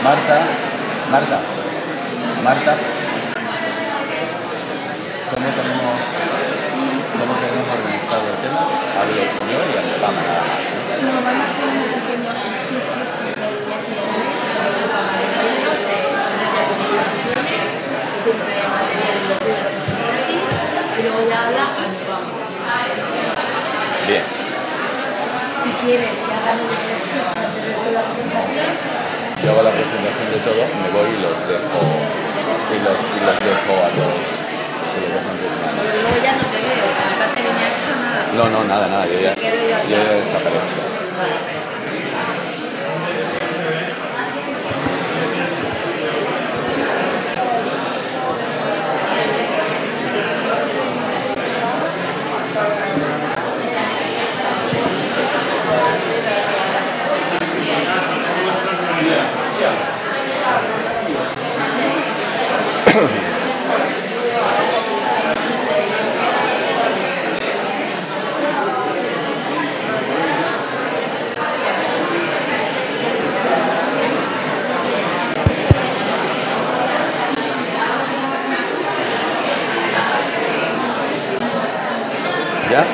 Marta, Marta, Marta, ¿cómo tenemos organizado el tema? Hablo yo y Anupama nada más, ¿no? No, van a hacer un pequeño speech sobre y luego ya habla Anupama. Bien. Si quieres que hagan el speech antes de toda la presentación, Yo hago la presentación de todo, me voy y los dejo a los antes. pero luego ya no te veo, aparte venía esto, nada. No, nada, yo ya desaparezco. Vale. ¿Ya?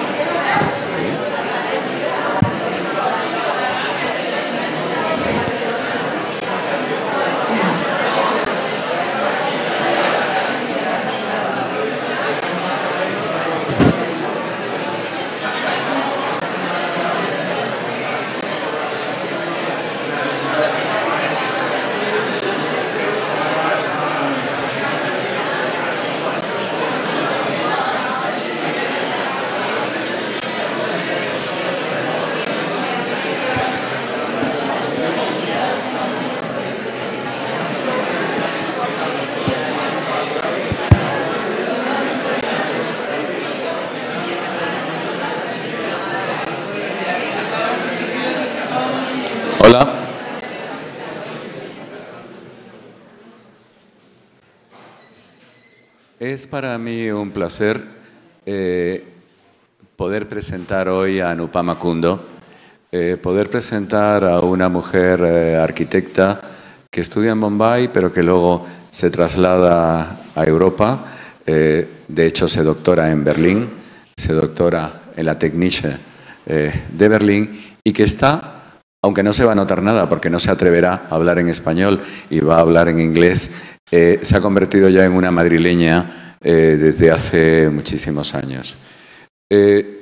Hola. Es para mí un placer poder presentar hoy a Anupama Kundoo, poder presentar a una mujer arquitecta que estudia en Bombay, pero que luego se traslada a Europa. De hecho, se doctora en Berlín, se doctora en la Technische de Berlín y que está, aunque no se va a notar nada porque no se atreverá a hablar en español y va a hablar en inglés, se ha convertido ya en una madrileña desde hace muchísimos años.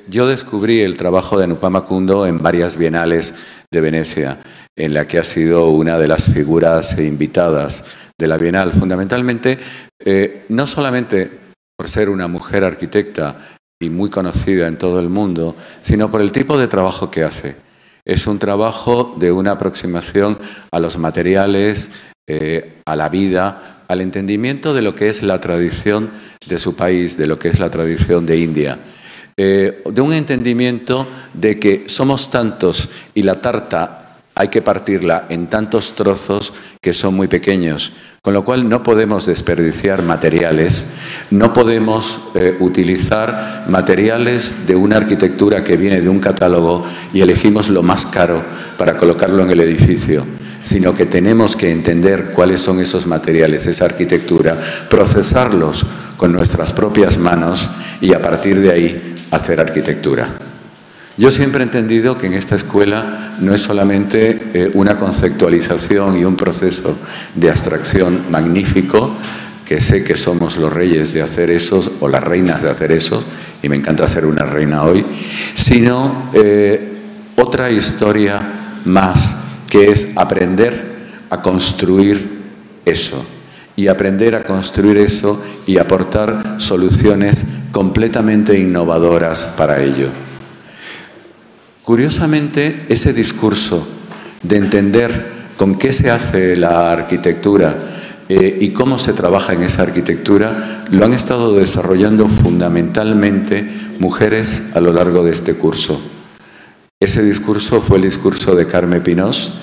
Yo descubrí el trabajo de Anupama Kundoo en varias bienales de Venecia, en la que ha sido una de las figuras invitadas de la Bienal, fundamentalmente no solamente por ser una mujer arquitecta y muy conocida en todo el mundo, sino por el tipo de trabajo que hace. Es un trabajo de una aproximación a los materiales, a la vida, al entendimiento de lo que es la tradición de su país, de lo que es la tradición de India. De un entendimiento de que somos tantos y la tarta hay que partirla en tantos trozos que son muy pequeños, con lo cual no podemos desperdiciar materiales, no podemos utilizar materiales de una arquitectura que viene de un catálogo y elegimos lo más caro para colocarlo en el edificio, sino que tenemos que entender cuáles son esos materiales, esa arquitectura, procesarlos con nuestras propias manos y a partir de ahí hacer arquitectura. Yo siempre he entendido que en esta escuela no es solamente una conceptualización y un proceso de abstracción magnífico, que sé que somos los reyes de hacer eso o las reinas de hacer eso, y me encanta ser una reina hoy, sino otra historia más, que es aprender a construir eso, y aprender a construir eso y aportar soluciones completamente innovadoras para ello. Curiosamente, ese discurso de entender con qué se hace la arquitectura y cómo se trabaja en esa arquitectura, lo han estado desarrollando fundamentalmente mujeres a lo largo de este curso. Ese discurso fue el discurso de Carme Pinós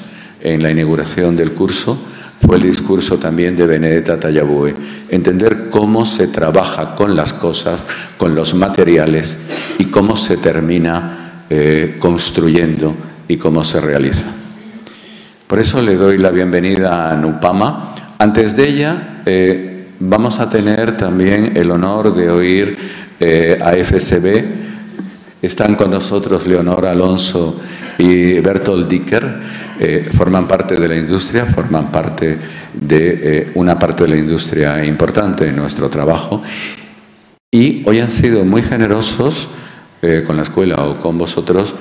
en la inauguración del curso, fue el discurso también de Benedetta Tallabue. Entender cómo se trabaja con las cosas, con los materiales y cómo se termina construyendo y cómo se realiza. Por eso le doy la bienvenida a Anupama. Antes de ella, vamos a tener también el honor de oír a FSB. Están con nosotros Leonor Alonso y Bertolt Dicker. Forman parte de la industria, forman parte de una parte de la industria importante en nuestro trabajo. Y hoy han sido muy generosos con la escuela o con vosotros,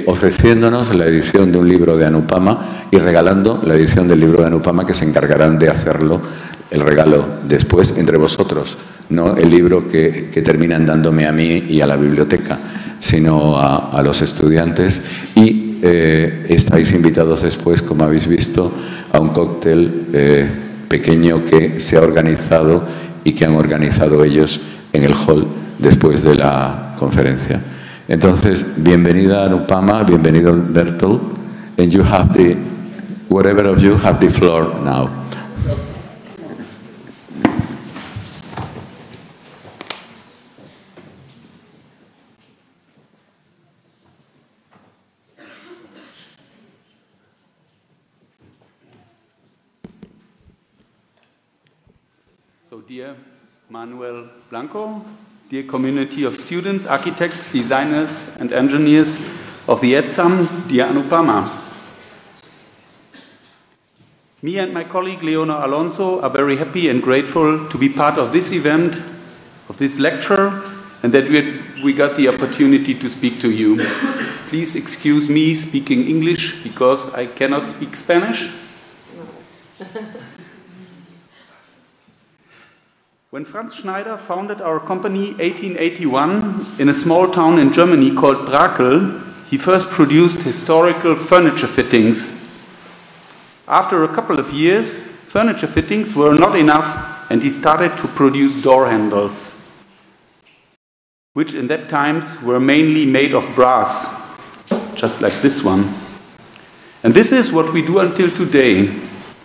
ofreciéndonos la edición de un libro de Anupama y regalando la edición del libro de Anupama, que se encargarán de hacerlo, el regalo después entre vosotros, no el libro que terminan dándome a mí y a la biblioteca, sino a los estudiantes. Y estáis invitados después, como habéis visto, a un cóctel pequeño que se ha organizado y que han organizado ellos en el hall después de la conferencia. Entonces, bienvenida Anupama, bienvenido Bertolt, and you have the, whatever of you have the floor now. So, dear Manuel Blanco, dear community of students, architects, designers and engineers of the ETSAM, dear Anupama. Me and my colleague Leonor Alonso are very happy and grateful to be part of this event, of this lecture, and that we got the opportunity to speak to you. Please excuse me speaking English because I cannot speak Spanish. When Franz Schneider founded our company 1881 in a small town in Germany called Brakel, he first produced historical furniture fittings. After a couple of years, furniture fittings were not enough and he started to produce door handles, which in that times were mainly made of brass, just like this one. And this is what we do until today.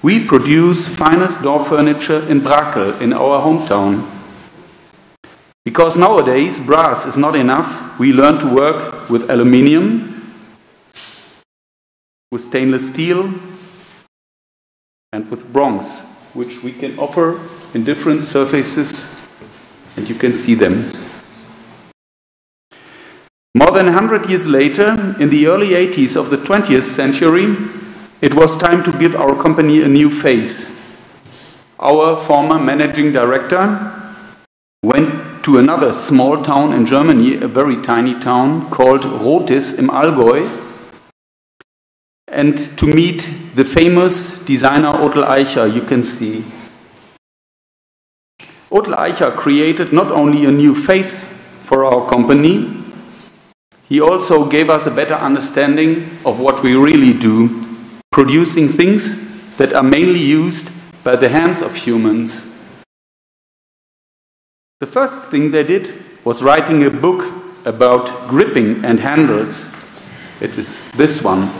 We produce finest door furniture in Brakel, in our hometown. Because nowadays brass is not enough, we learn to work with aluminium, with stainless steel, and with bronze, which we can offer in different surfaces, and you can see them. More than 100 years later, in the early 80s of the 20th century, it was time to give our company a new face. Our former managing director went to another small town in Germany, a very tiny town called Rotis im Allgäu, and to meet the famous designer Otel Eicher, you can see. Otel Eicher created not only a new face for our company, he also gave us a better understanding of what we really do, producing things that are mainly used by the hands of humans. The first thing they did was writing a book about gripping and handles. It is this one.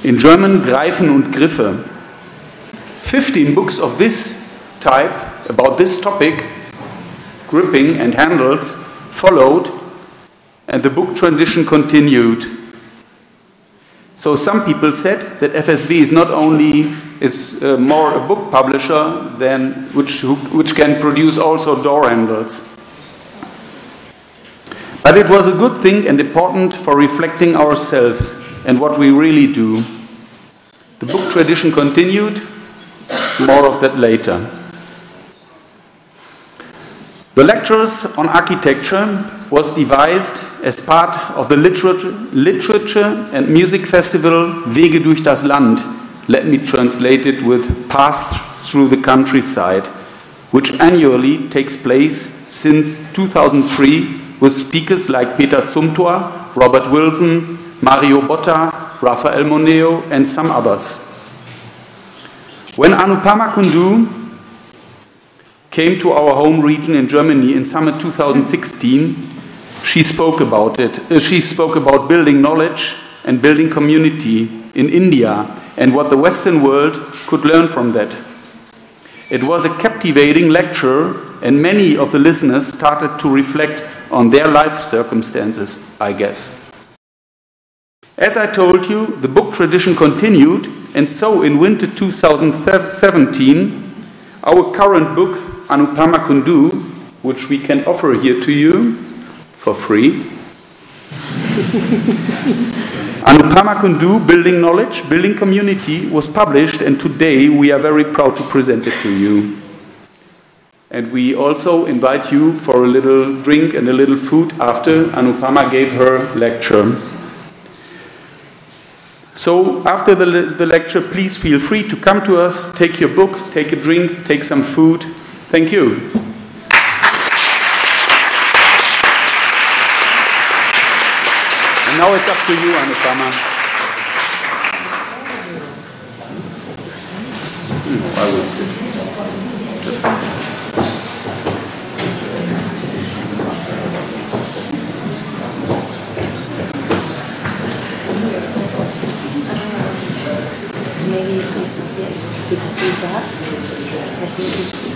In German, Greifen und Griffe. 15 books of this type, about this topic, gripping and handles, followed, and the book tradition continued. So some people said that FSB is not only more a book publisher than which can produce also door handles. But it was a good thing and important for reflecting ourselves and what we really do. The book tradition continued, more of that later. The lectures on architecture was devised as part of the literature and music festival Wege durch das Land. Let me translate it with Paths Through the Countryside, which annually takes place since 2003 with speakers like Peter Zumthor, Robert Wilson, Mario Botta, Rafael Moneo, and some others. When Anupama Kundoo came to our home region in Germany in summer 2016, she spoke about it. She spoke about building knowledge and building community in India and what the Western world could learn from that. It was a captivating lecture, and many of the listeners started to reflect on their life circumstances, I guess. As I told you, the book tradition continued, and so in winter 2017, our current book, Anupama Kundoo, which we can offer here to you for free. Anupama Kundoo, Building Knowledge, Building Community, was published, and today we are very proud to present it to you. And we also invite you for a little drink and a little food after Anupama gave her lecture. So after the lecture, please feel free to come to us, take your book, take a drink, take some food. Thank you. And now it's up to you, Anupama. I will sit. Just a second. Maybe yes, it's that. I think it's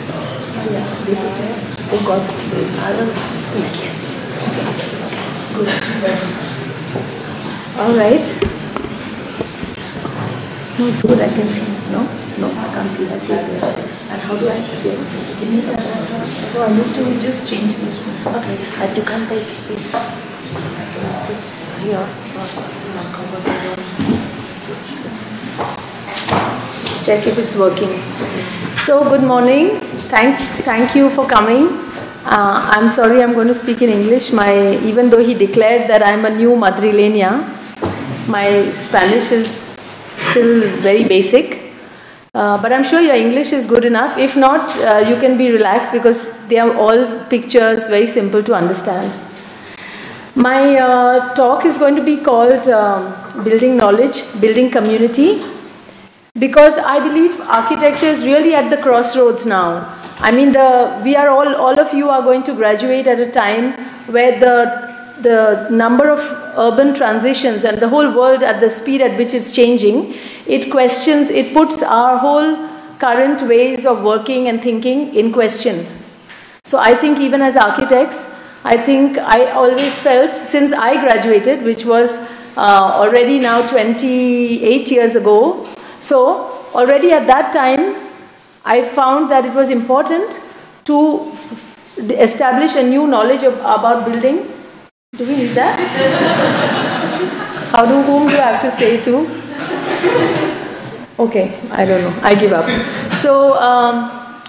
oh God, I don't yes, good. All right. No, it's good. I can see. No, I can't see. I see. And how do I? Give me the password. So I need to just change this. Okay, but you can take this. Here. It's not covered. Check if it's working. So good morning. Thank you for coming. I'm sorry I'm going to speak in English. Even though he declared that I'm a new Madrileña, my Spanish is still very basic. But I'm sure your English is good enough. If not, you can be relaxed because they are all pictures, very simple to understand. My talk is going to be called Building Knowledge, Building Community. Because I believe architecture is really at the crossroads now. I mean, we are all of you are going to graduate at a time where the number of urban transitions and the whole world at the speed at which it's changing, it puts our whole current ways of working and thinking in question. So I think even as architects, I always felt since I graduated, which was already now 28 years ago, so already at that time, I found that it was important to establish a new knowledge about building. Do we need that? Whom do I have to say to? Okay, I don't know. I give up. So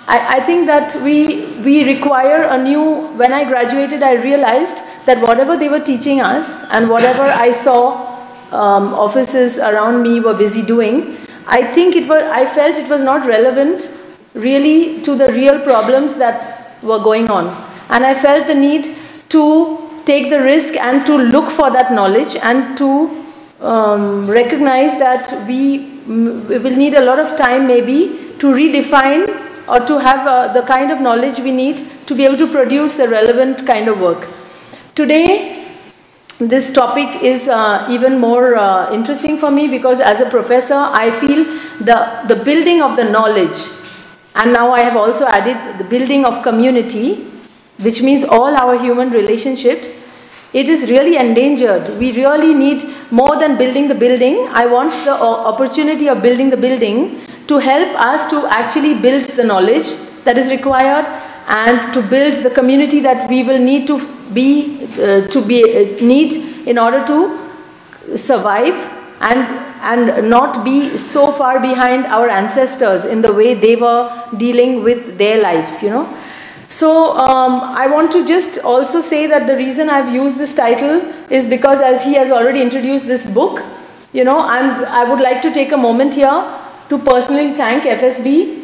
I think that we require a new. When I graduated, I realized that whatever they were teaching us and whatever I saw offices around me were busy doing, I felt it was not relevant really to the real problems that were going on. And I felt the need to take the risk and to look for that knowledge and to recognize that we will need a lot of time maybe to redefine or to have the kind of knowledge we need to be able to produce the relevant kind of work. Today, this topic is even more interesting for me because as a professor, I feel the building of the knowledge, and now I have also added the building of community, which means all our human relationships, it is really endangered. We really need more than building the building. I want the opportunity of building the building to help us to actually build the knowledge that is required and to build the community that we will need to need in order to survive and not be so far behind our ancestors in the way they were dealing with their lives, you know. So I want to just also say that the reason I've used this title is because as he has already introduced this book, you know, I would like to take a moment here to personally thank FSB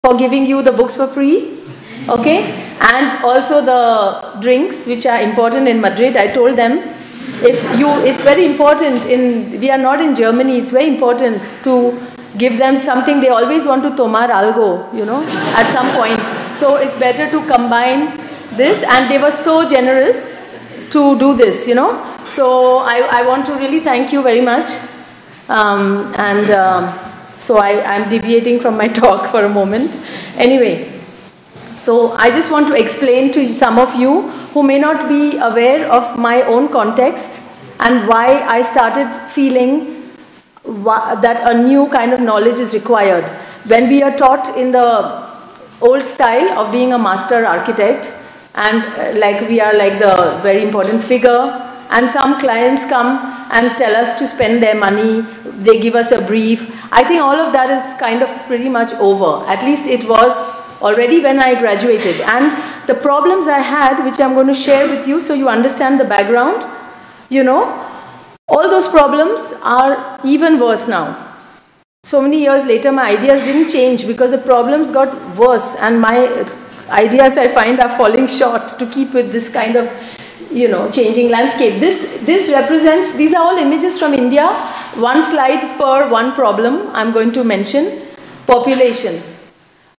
for giving you the books for free. Okay, and also the drinks which are important in Madrid. I told them it's very important we are not in Germany, it's very important to give them something. They always want to tomar algo, you know, at some point. So it's better to combine this, and they were so generous to do this, you know. So I want to really thank you very much. So I'm deviating from my talk for a moment. Anyway. So I just want to explain to some of you who may not be aware of my own context and why I started feeling that a new kind of knowledge is required. When we are taught in the old style of being a master architect, and like we are like the very important figure, and some clients come and tell us to spend their money, they give us a brief. I think all of that is kind of pretty much over. At least it was already when I graduated. And the problems I had, which I'm going to share with you so you understand the background, you know, all those problems are even worse now. So many years later, my ideas didn't change because the problems got worse, and my ideas, I find, are falling short to keep with this kind of, you know, changing landscape. This represents, these are all images from India. One slide per one problem I'm going to mention. Population.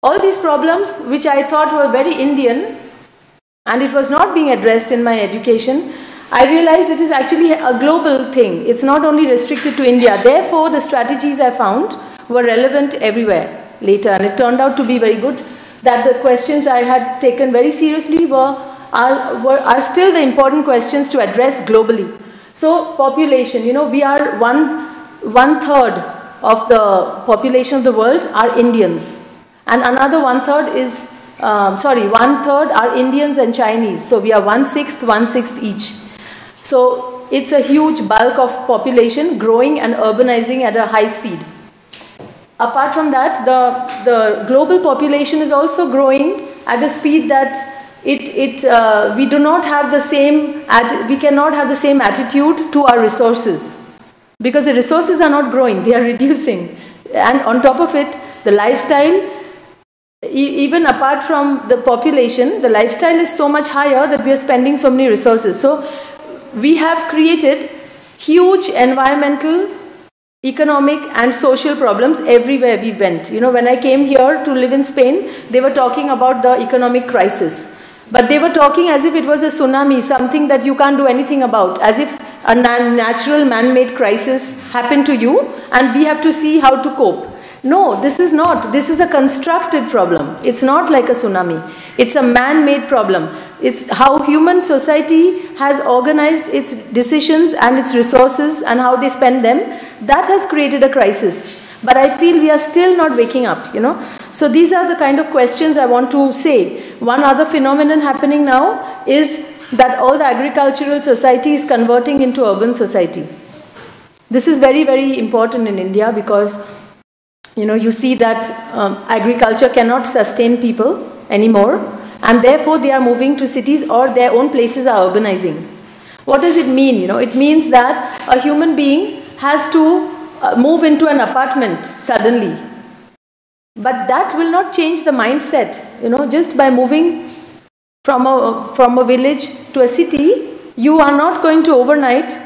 All these problems, which I thought were very Indian, and it was not being addressed in my education, I realized it is actually a global thing. It's not only restricted to India. Therefore, the strategies I found were relevant everywhere later, and it turned out to be very good, that the questions I had taken very seriously are still the important questions to address globally. So, population, you know, we are one third of the population of the world are Indians, and another one third is, one third are Indians and Chinese. So, we are 1/6 each. So, it's a huge bulk of population growing and urbanizing at a high speed. Apart from that, the global population is also growing at a speed that we do not have the same, we cannot have the same attitude to our resources, because the resources are not growing, they are reducing. And on top of it, the lifestyle, even apart from the population, the lifestyle is so much higher that we are spending so many resources. So, we have created huge environmental, economic and social problems everywhere we went. You know, when I came here to live in Spain, they were talking about the economic crisis. But they were talking as if it was a tsunami, something that you can't do anything about, as if a natural man-made crisis happened to you and we have to see how to cope. No, this is not. This is a constructed problem. It's not like a tsunami. It's a man-made problem. It's how human society has organized its decisions and its resources and how they spend them. That has created a crisis. But I feel we are still not waking up, you know. So these are the kind of questions I want to say. One other phenomenon happening now is that all the agricultural society is converting into urban society. This is very, very important in India because, you know, you see that agriculture cannot sustain people anymore, and therefore they are moving to cities or their own places are urbanizing. What does it mean? You know, it means that a human being has to move into an apartment suddenly. But that will not change the mindset. You know, just by moving from a village to a city, you are not going to overnight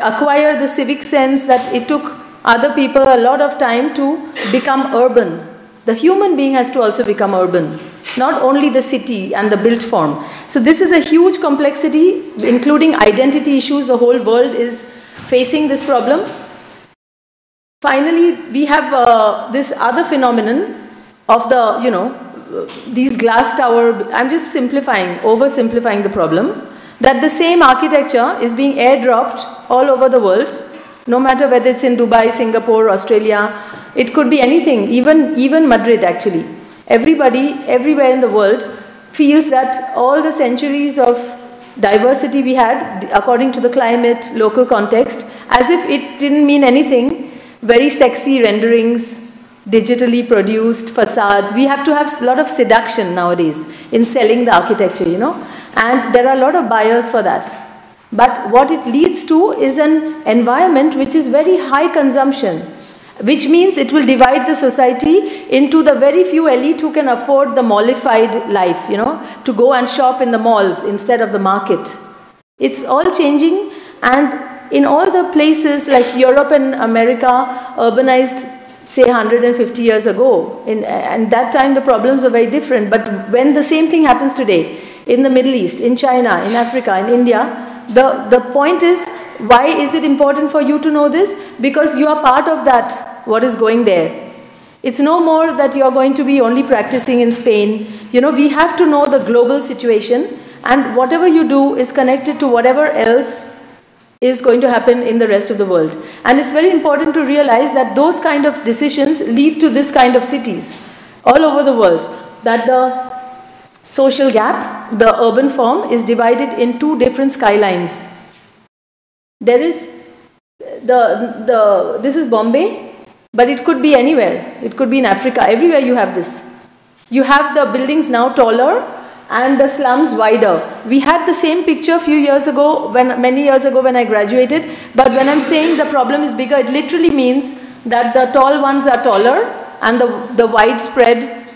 acquire the civic sense that it took other people a lot of time to become urban. The human being has to also become urban, not only the city and the built form. So this is a huge complexity, including identity issues. The whole world is facing this problem. Finally, we have this other phenomenon of the, you know, these glass tower. I'm just simplifying, oversimplifying the problem, that the same architecture is being airdropped all over the world, no matter whether it's in Dubai, Singapore, Australia. It could be anything, even Madrid actually. Everybody, everywhere in the world feels that all the centuries of diversity we had, according to the climate, local context, as if it didn't mean anything. Very sexy renderings, digitally produced facades. We have to have a lot of seduction nowadays in selling the architecture, you know. And there are a lot of buyers for that. But what it leads to is an environment which is very high consumption, which means it will divide the society into the very few elite who can afford the mallified life, you know, to go and shop in the malls instead of the market. It's all changing, and in all the places like Europe and America urbanized, say 150 years ago, and that time the problems were very different. But when the same thing happens today, in the Middle East, in China, in Africa, in India, the point is, why is it important for you to know this? Because you are part of that, what is going there. It's no more that you are going to be only practicing in Spain. You know, we have to know the global situation, and whatever you do is connected to whatever else is going to happen in the rest of the world. And it's very important to realize that those kind of decisions lead to this kind of cities all over the world, that the social gap, the urban form, is divided in two different skylines. There is this is Bombay, but it could be anywhere. It could be in Africa. Everywhere you have this. You have the buildings now taller and the slums wider. We had the same picture a few years ago, many years ago when I graduated, but when I'm saying the problem is bigger, it literally means that the tall ones are taller and the widespread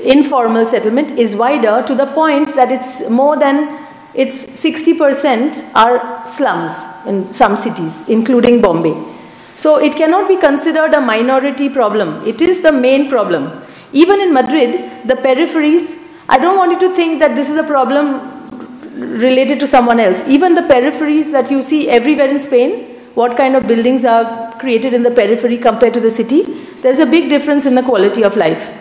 informal settlement is wider, to the point that it's more than, it's 60% are slums in some cities, including Bombay. So it cannot be considered a minority problem. It is the main problem. Even in Madrid, the peripheries, I don't want you to think that this is a problem related to someone else. Even the peripheries that you see everywhere in Spain, what kind of buildings are created in the periphery compared to the city, there's a big difference in the quality of life.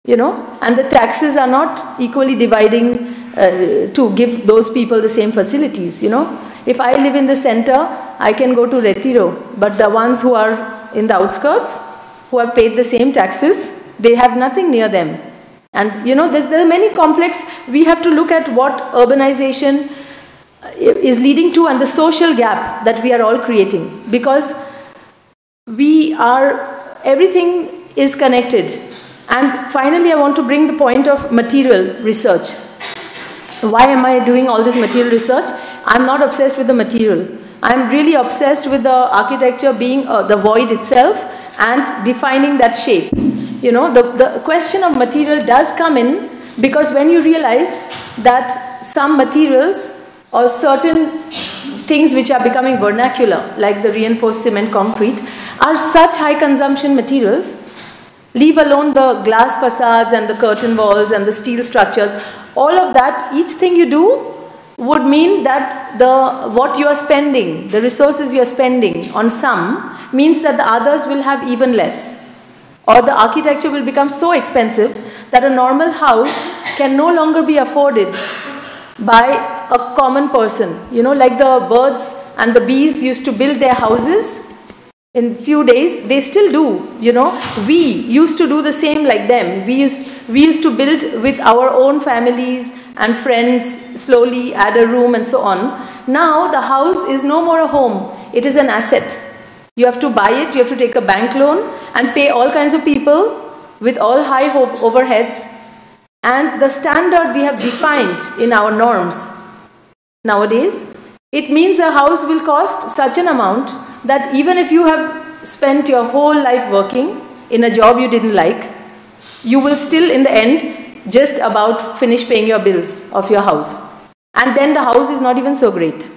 You know, and the taxes are not equally dividing to give those people the same facilities, you know. If I live in the center, I can go to Retiro, but the ones who are in the outskirts, who have paid the same taxes, they have nothing near them. And you know, there are many complex, we have to look at what urbanization is leading to and the social gap that we are all creating, because everything is connected. And finally, I want to bring the point of material research. Why am I doing all this material research? I'm not obsessed with the material. I'm really obsessed with the architecture being the void itself and defining that shape. You know, the question of material does come in, because when you realize that some materials or certain things which are becoming vernacular, like the reinforced cement concrete, are such high consumption materials, leave alone the glass facades and the curtain walls and the steel structures, all of that, each thing you do would mean that what you are spending, the resources you are spending on some, means that the others will have even less. Or the architecture will become so expensive that a normal house can no longer be afforded by a common person. You know, like the birds and the bees used to build their houses in few days, they still do, you know. We used to do the same like them. We used to build with our own families and friends, slowly add a room and so on. Now the house is no more a home, it is an asset. You have to buy it, you have to take a bank loan and pay all kinds of people with all high overheads. And the standard we have defined in our norms nowadays, it means a house will cost such an amount that even if you have spent your whole life working in a job you didn't like, you will still in the end just about finish paying your bills of your house. And then the house is not even so great.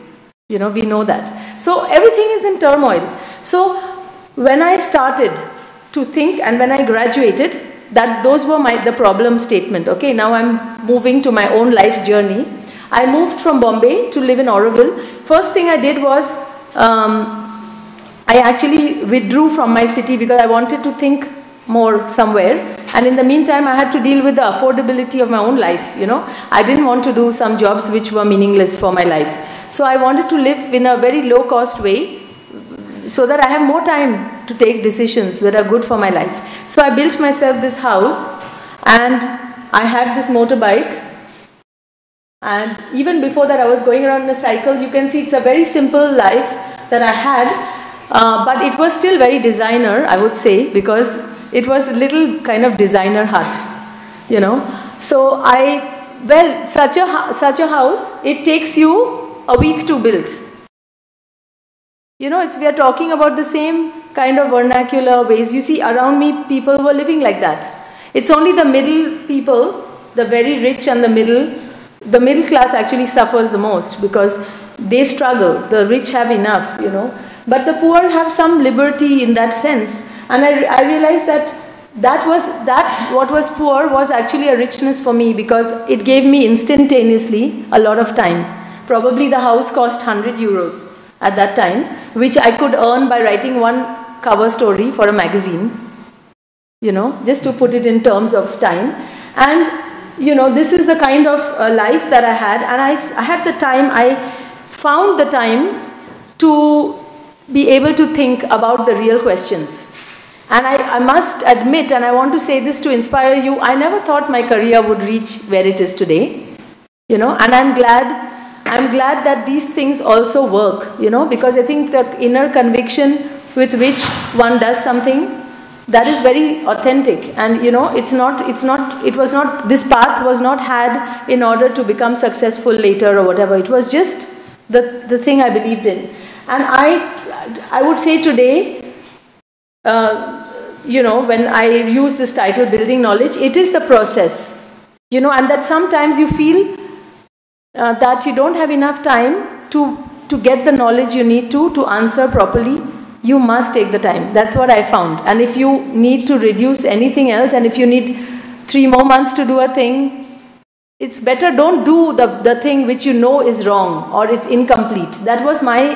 You know, we know that. So everything is in turmoil. So when I started to think and when I graduated, those were the problem statement. Okay, now I'm moving to my own life's journey. I moved from Bombay to live in Auroville. First thing I did was, I actually withdrew from my city because I wanted to think more somewhere. And in the meantime, I had to deal with the affordability of my own life, you know. I didn't want to do some jobs which were meaningless for my life. So I wanted to live in a very low-cost way so that I have more time to take decisions that are good for my life. So I built myself this house and I had this motorbike. And even before that, I was going around in a cycle. You can see it's a very simple life that I had. But it was still very designer, I would say, because it was a little kind of designer hut, you know. So such a house, it takes you a week to build. You know, we are talking about the same kind of vernacular ways. You see, around me, people were living like that. It's only the middle people, the very rich and the middle class actually suffers the most because they struggle. The rich have enough, you know. But the poor have some liberty in that sense. And I realized that what was poor was actually a richness for me, because it gave me instantaneously a lot of time. Probably the house cost 100 euros at that time, which I could earn by writing one cover story for a magazine, you know, just to put it in terms of time. And, you know, this is the kind of life that I had. And I had the time, I found the time to be able to think about the real questions. And I must admit, and I want to say this to inspire you, I never thought my career would reach where it is today, you know, and I'm glad that these things also work, you know, because I think the inner conviction with which one does something, that is very authentic. And, you know, this path was not had in order to become successful later or whatever. It was just the thing I believed in. And I would say today, you know, when I use this title, Building Knowledge, it is the process, you know, and that sometimes you feel that you don't have enough time to get the knowledge you need to answer properly. You must take the time. That's what I found. And if you need to reduce anything else, and if you need 3 more months to do a thing, it's better don't do the thing which you know is wrong or it's incomplete. That was my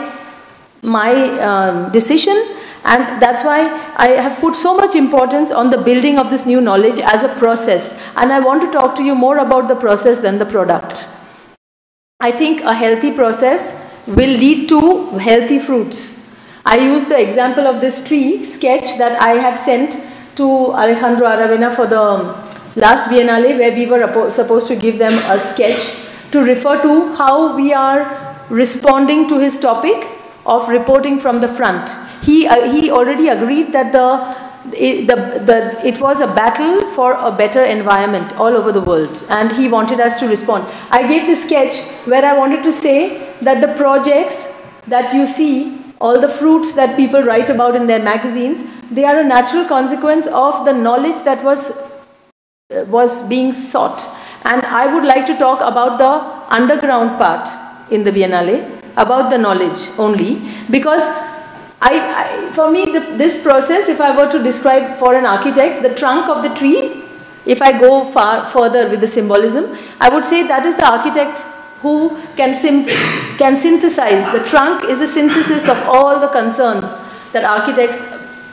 decision, and that's why I have put so much importance on the building of this new knowledge as a process. And I want to talk to you more about the process than the product. I think a healthy process will lead to healthy fruits. I use the example of this tree sketch that I had sent to Alejandro Aravena for the last Biennale, where we were supposed to give them a sketch to refer to how we are responding to his topic of reporting from the front. He already agreed that it was a battle for a better environment all over the world, and he wanted us to respond. I gave this sketch where I wanted to say that the projects that you see, all the fruits that people write about in their magazines, they are a natural consequence of the knowledge that was being sought. And I would like to talk about the underground part in the Biennale, about the knowledge only, because for me, this process, if I were to describe for an architect, the trunk of the tree, if I go further with the symbolism, I would say that is the architect who can synthesize. The trunk is a synthesis of all the concerns that architects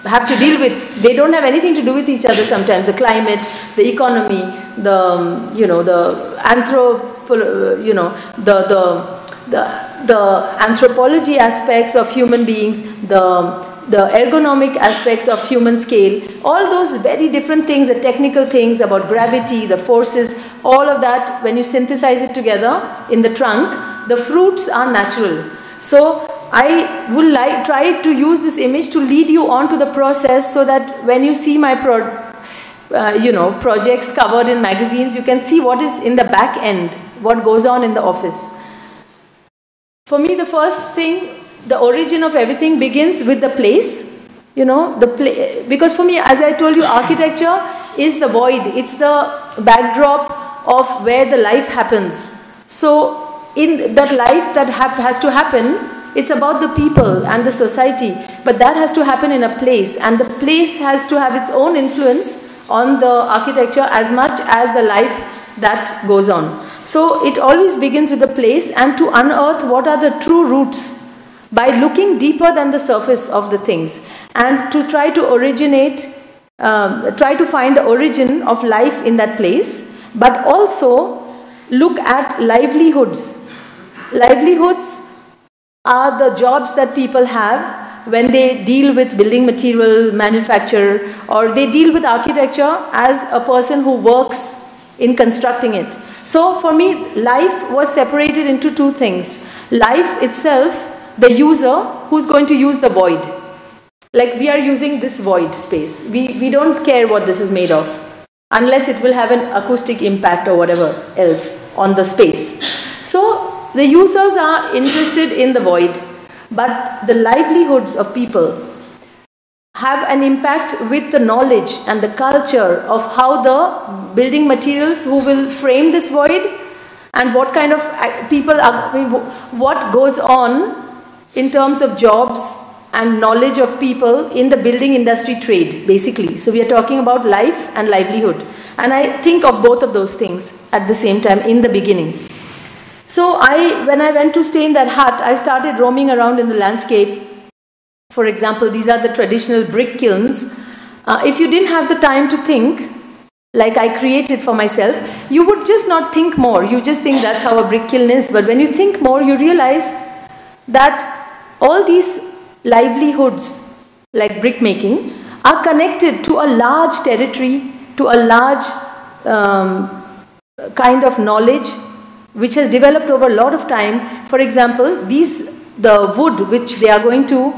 have to deal with. They don't have anything to do with each other sometimes. The climate, the economy, the anthropology aspects of human beings, the ergonomic aspects of human scale, all those very different things, the technical things about gravity, the forces, all of that, when you synthesize it together in the trunk, the fruits are natural. So I will try to use this image to lead you on to the process, so that when you see my projects covered in magazines, you can see what is in the back end, what goes on in the office. For me, the first thing, the origin of everything begins with the place, you know, because for me, as I told you, architecture is the void. It's the backdrop of where the life happens. So in that life that has to happen, it's about the people and the society, but that has to happen in a place, and the place has to have its own influence on the architecture as much as the life that goes on. So it always begins with the place, and to unearth what are the true roots by looking deeper than the surface of the things, and to try to find the origin of life in that place, but also look at livelihoods. Livelihoods are the jobs that people have when they deal with building material manufacture, or they deal with architecture as a person who works in constructing it. So for me, life was separated into two things. Life itself, the user who's going to use the void. Like we are using this void space. We don't care what this is made of, unless it will have an acoustic impact or whatever else on the space. So the users are interested in the void, but the livelihoods of people have an impact with the knowledge and the culture of how the building materials who will frame this void, and what kind of people are, what goes on in terms of jobs and knowledge of people in the building industry trade, basically. So we are talking about life and livelihood. And I think of both of those things at the same time in the beginning. So when I went to stay in that hut, I started roaming around in the landscape. For example, these are the traditional brick kilns. If you didn't have the time to think, like I created for myself, you would just not think more. You just think that's how a brick kiln is. But when you think more, you realize that all these livelihoods, like brick making, are connected to a large territory, to a large kind of knowledge which has developed over a lot of time. For example, the wood which they are going to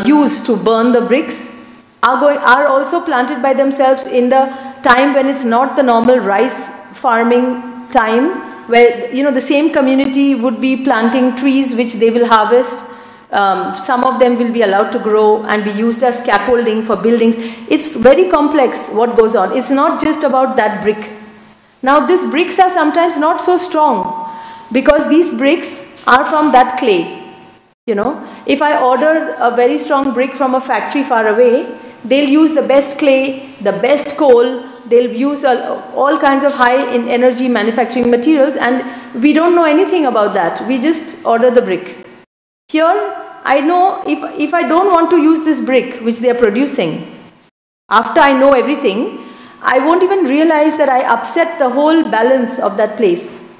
use to burn the bricks are also planted by themselves in the time when it's not the normal rice farming time, where the same community would be planting trees which they will harvest. Some of them will be allowed to grow and be used as scaffolding for buildings. It's very complex what goes on. It's not just about that brick. Now these bricks are sometimes not so strong because these bricks are from that clay. If I order a very strong brick from a factory far away, they'll use the best clay, the best coal, they'll use all kinds of high in energy manufacturing materials, and we don't know anything about that. We just order the brick. Here, I know if I don't want to use this brick which they are producing, after I know everything, I won't even realize that I upset the whole balance of that place.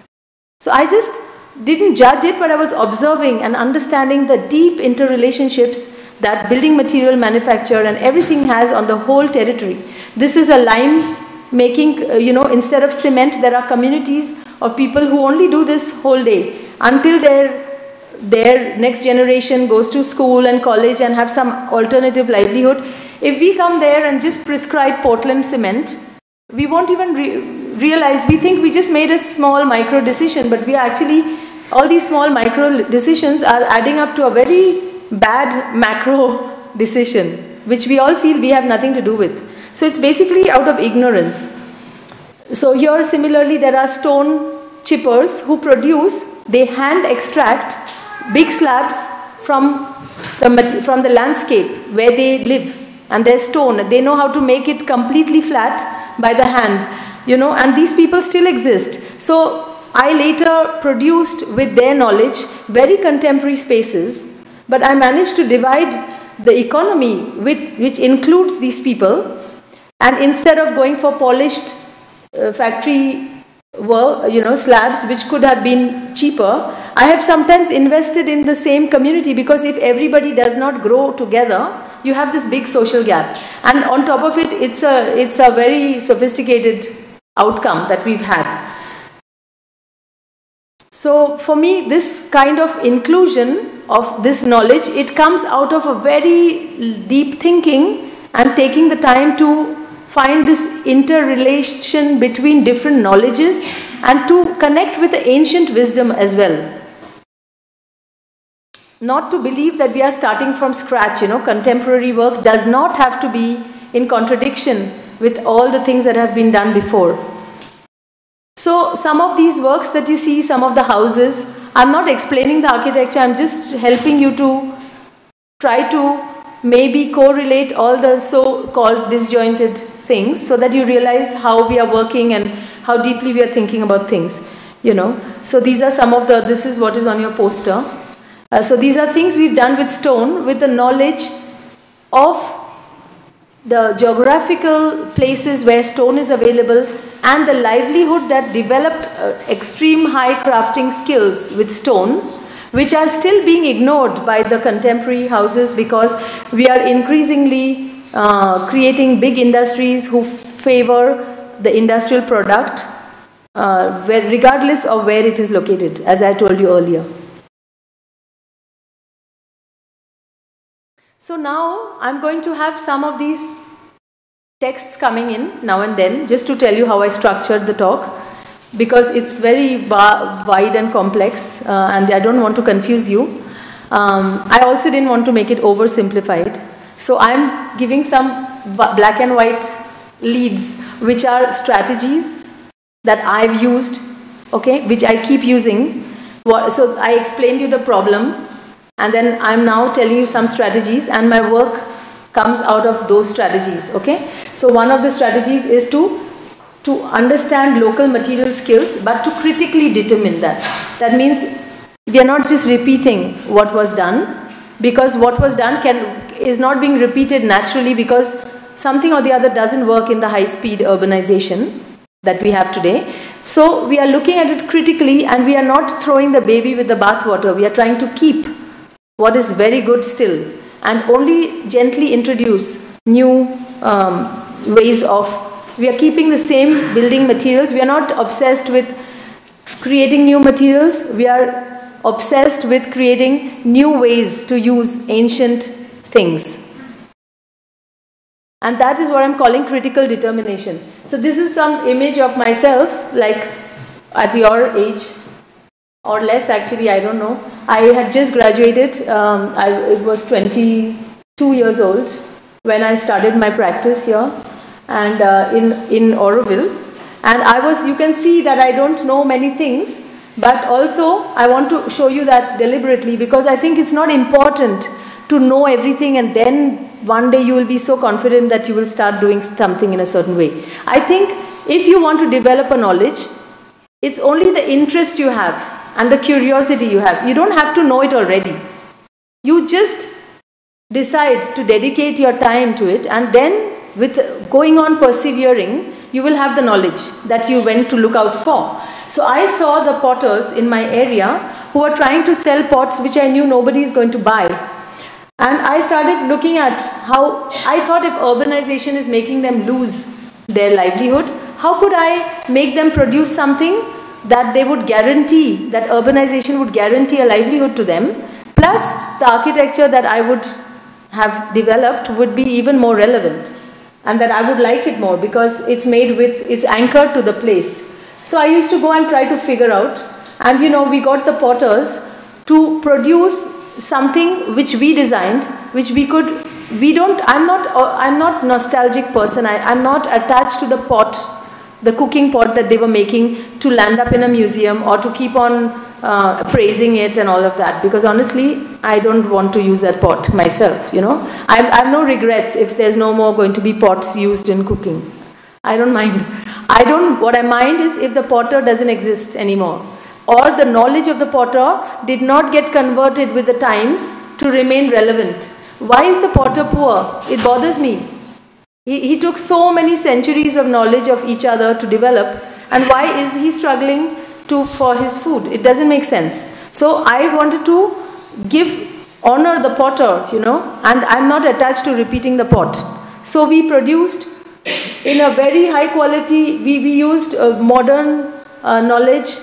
So I just didn't judge it, but I was observing and understanding the deep interrelationships that building material manufacture and everything has on the whole territory. This is a lime making, instead of cement, there are communities of people who only do this whole day until their next generation goes to school and college and have some alternative livelihood. If we come there and just prescribe Portland cement, we won't even realize, we think we just made a small micro decision, but we are actually, all these small micro decisions are adding up to a very bad macro decision, which we all feel we have nothing to do with. So it's basically out of ignorance. So here similarly there are stone chippers who they hand extract big slabs from the landscape where they live, and their stone, they know how to make it completely flat by the hand, and these people still exist. So I later produced with their knowledge very contemporary spaces, but I managed to divide the economy which includes these people, and instead of going for polished factory work, slabs which could have been cheaper, I have sometimes invested in the same community, because if everybody does not grow together, you have this big social gap, and on top of it, it's a very sophisticated outcome that we've had. So for me, this kind of inclusion of this knowledge, it comes out of a very deep thinking and taking the time to find this interrelation between different knowledges and to connect with the ancient wisdom as well. Not to believe that we are starting from scratch, contemporary work does not have to be in contradiction with all the things that have been done before. So some of these works that you see, some of the houses, I'm not explaining the architecture, I'm just helping you to try to maybe correlate all the so-called disjointed things so that you realize how we are working and how deeply we are thinking about things, So these are some of this is what is on your poster. So these are things we've done with stone, with the knowledge of the geographical places where stone is available and the livelihood that developed extreme high crafting skills with stone, which are still being ignored by the contemporary houses because we are increasingly creating big industries who favor the industrial product regardless of where it is located, as I told you earlier. So now I'm going to have some of these texts coming in now and then, just to tell you how I structured the talk, because it's very wide and complex and I don't want to confuse you. I also didn't want to make it oversimplified. So I'm giving some black and white leads, which are strategies that I've used, okay, which I keep using. So I explained you the problem, and then I'm now telling you some strategies, and my work comes out of those strategies, okay. So one of the strategies is to understand local material skills, but to critically determine that. That means we are not just repeating what was done, because what was done is not being repeated naturally because something or the other doesn't work in the high-speed urbanization that we have today. So we are looking at it critically, and we are not throwing the baby with the bathwater. We are trying to keep what is very good still, and only gently introduce new ways of, we are keeping the same building materials. We are not obsessed with creating new materials. We are obsessed with creating new ways to use ancient things. And that is what I'm calling critical determination. So this is some image of myself, like at your age, or less actually, I don't know. I had just graduated, it was 22 years old when I started my practice here, and in Auroville. And I was, you can see that I don't know many things, but also I want to show you that deliberately, because I think it's not important to know everything and then one day you will be so confident that you will start doing something in a certain way. I think if you want to develop a knowledge, it's only the interest you have and the curiosity you have. You don't have to know it already. You just decide to dedicate your time to it, and then with going on persevering, you will have the knowledge that you went to look out for. So I saw the potters in my area who were trying to sell pots which I knew nobody is going to buy. And I started looking at how, I thought if urbanization is making them lose their livelihood, how could I make them produce something that they would guarantee, that urbanization would guarantee a livelihood to them, plus the architecture that I would have developed would be even more relevant, and that I would like it more because it's made with, it's anchored to the place. So I used to go and try to figure out, and you know, we got the potters to produce something which we designed, which we could, I'm not nostalgic person, I'm not attached to the pot, the cooking pot that they were making to land up in a museum or to keep on praising it and all of that, because honestly, I don't want to use that pot myself, you know. I have no regrets if there's no more going to be pots used in cooking. I don't mind. What I mind is if the potter doesn't exist anymore, or the knowledge of the potter did not get converted with the times to remain relevant. Why is the potter poor? It bothers me. He took so many centuries of knowledge of each other to develop, and why is he struggling for his food? It doesn't make sense. So I wanted to honor the potter, you know, and I'm not attached to repeating the pot. So we produced in a very high quality, we used modern knowledge,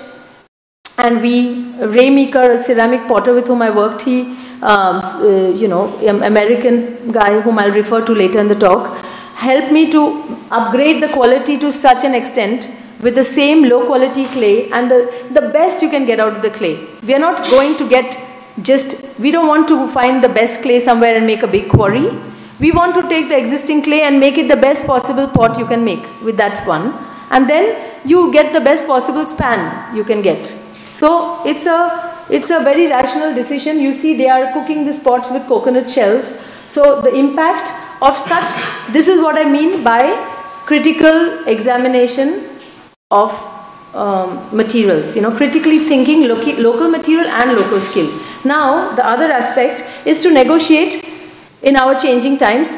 and Ray Meeker, a ceramic potter with whom I worked, he, you know, American guy whom I'll refer to later in the talk, helped me to upgrade the quality to such an extent with the same low quality clay and the best you can get out of the clay. We are not going to get we don't want to find the best clay somewhere and make a big quarry. We want to take the existing clay and make it the best possible pot you can make with that one. And then you get the best possible span you can get. So it's a very rational decision. You see they are cooking these pots with coconut shells. So the impact of such, this is what I mean by critical examination of materials, you know, critically thinking local material and local skill. Now the other aspect is to negotiate in our changing times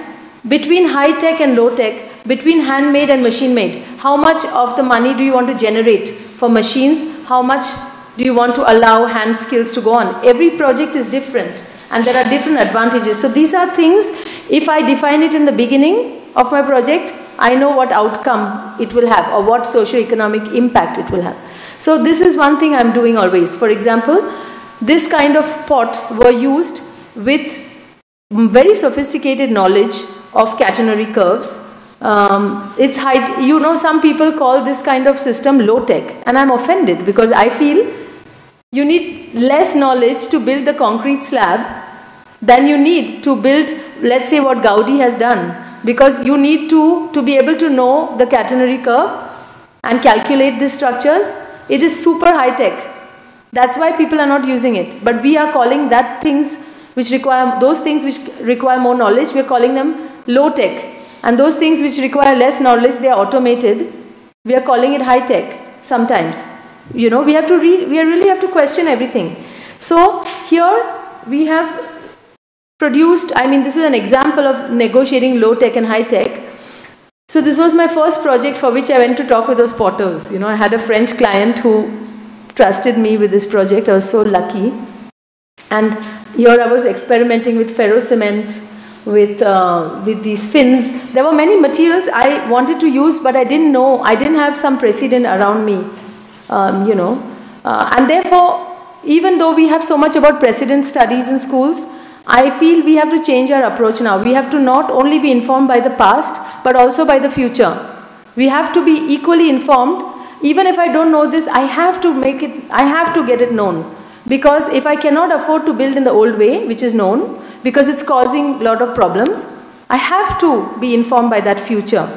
between high tech and low tech, between handmade and machine made. How much of the money do you want to generate for machines? How much do you want to allow hand skills to go on? Every project is different and there are different advantages. So these are things, if I define it in the beginning of my project, I know what outcome it will have or what socio-economic impact it will have. So this is one thing I'm doing always. For example, this kind of pots were used with very sophisticated knowledge of catenary curves. It's high, you know, some people call this kind of system low tech, and I'm offended because I feel you need less knowledge to build the concrete slab than you need to build, let's say, what Gaudi has done. Because you need to be able to know the catenary curve and calculate these structures. It is super high tech. That's why people are not using it. But we are calling that things which require, those things which require more knowledge, we are calling them low tech. And those things which require less knowledge, they are automated. We are calling it high tech sometimes. You know, we really have to question everything. So here we have produced, I mean, this is an example of negotiating low tech and high tech. So this was my first project for which I went to talk with those potters. You know, I had a French client who trusted me with this project. I was so lucky. And here I was experimenting with ferrocement, with these fins. There were many materials I wanted to use, but I didn't know, I didn't have some precedent around me, you know. And therefore, even though we have so much about precedent studies in schools, I feel we have to change our approach now. We have to not only be informed by the past, but also by the future. We have to be equally informed. Even if I don't know this, I have to make it, I have to get it known. Because if I cannot afford to build in the old way, which is known, because it's causing a lot of problems, I have to be informed by that future.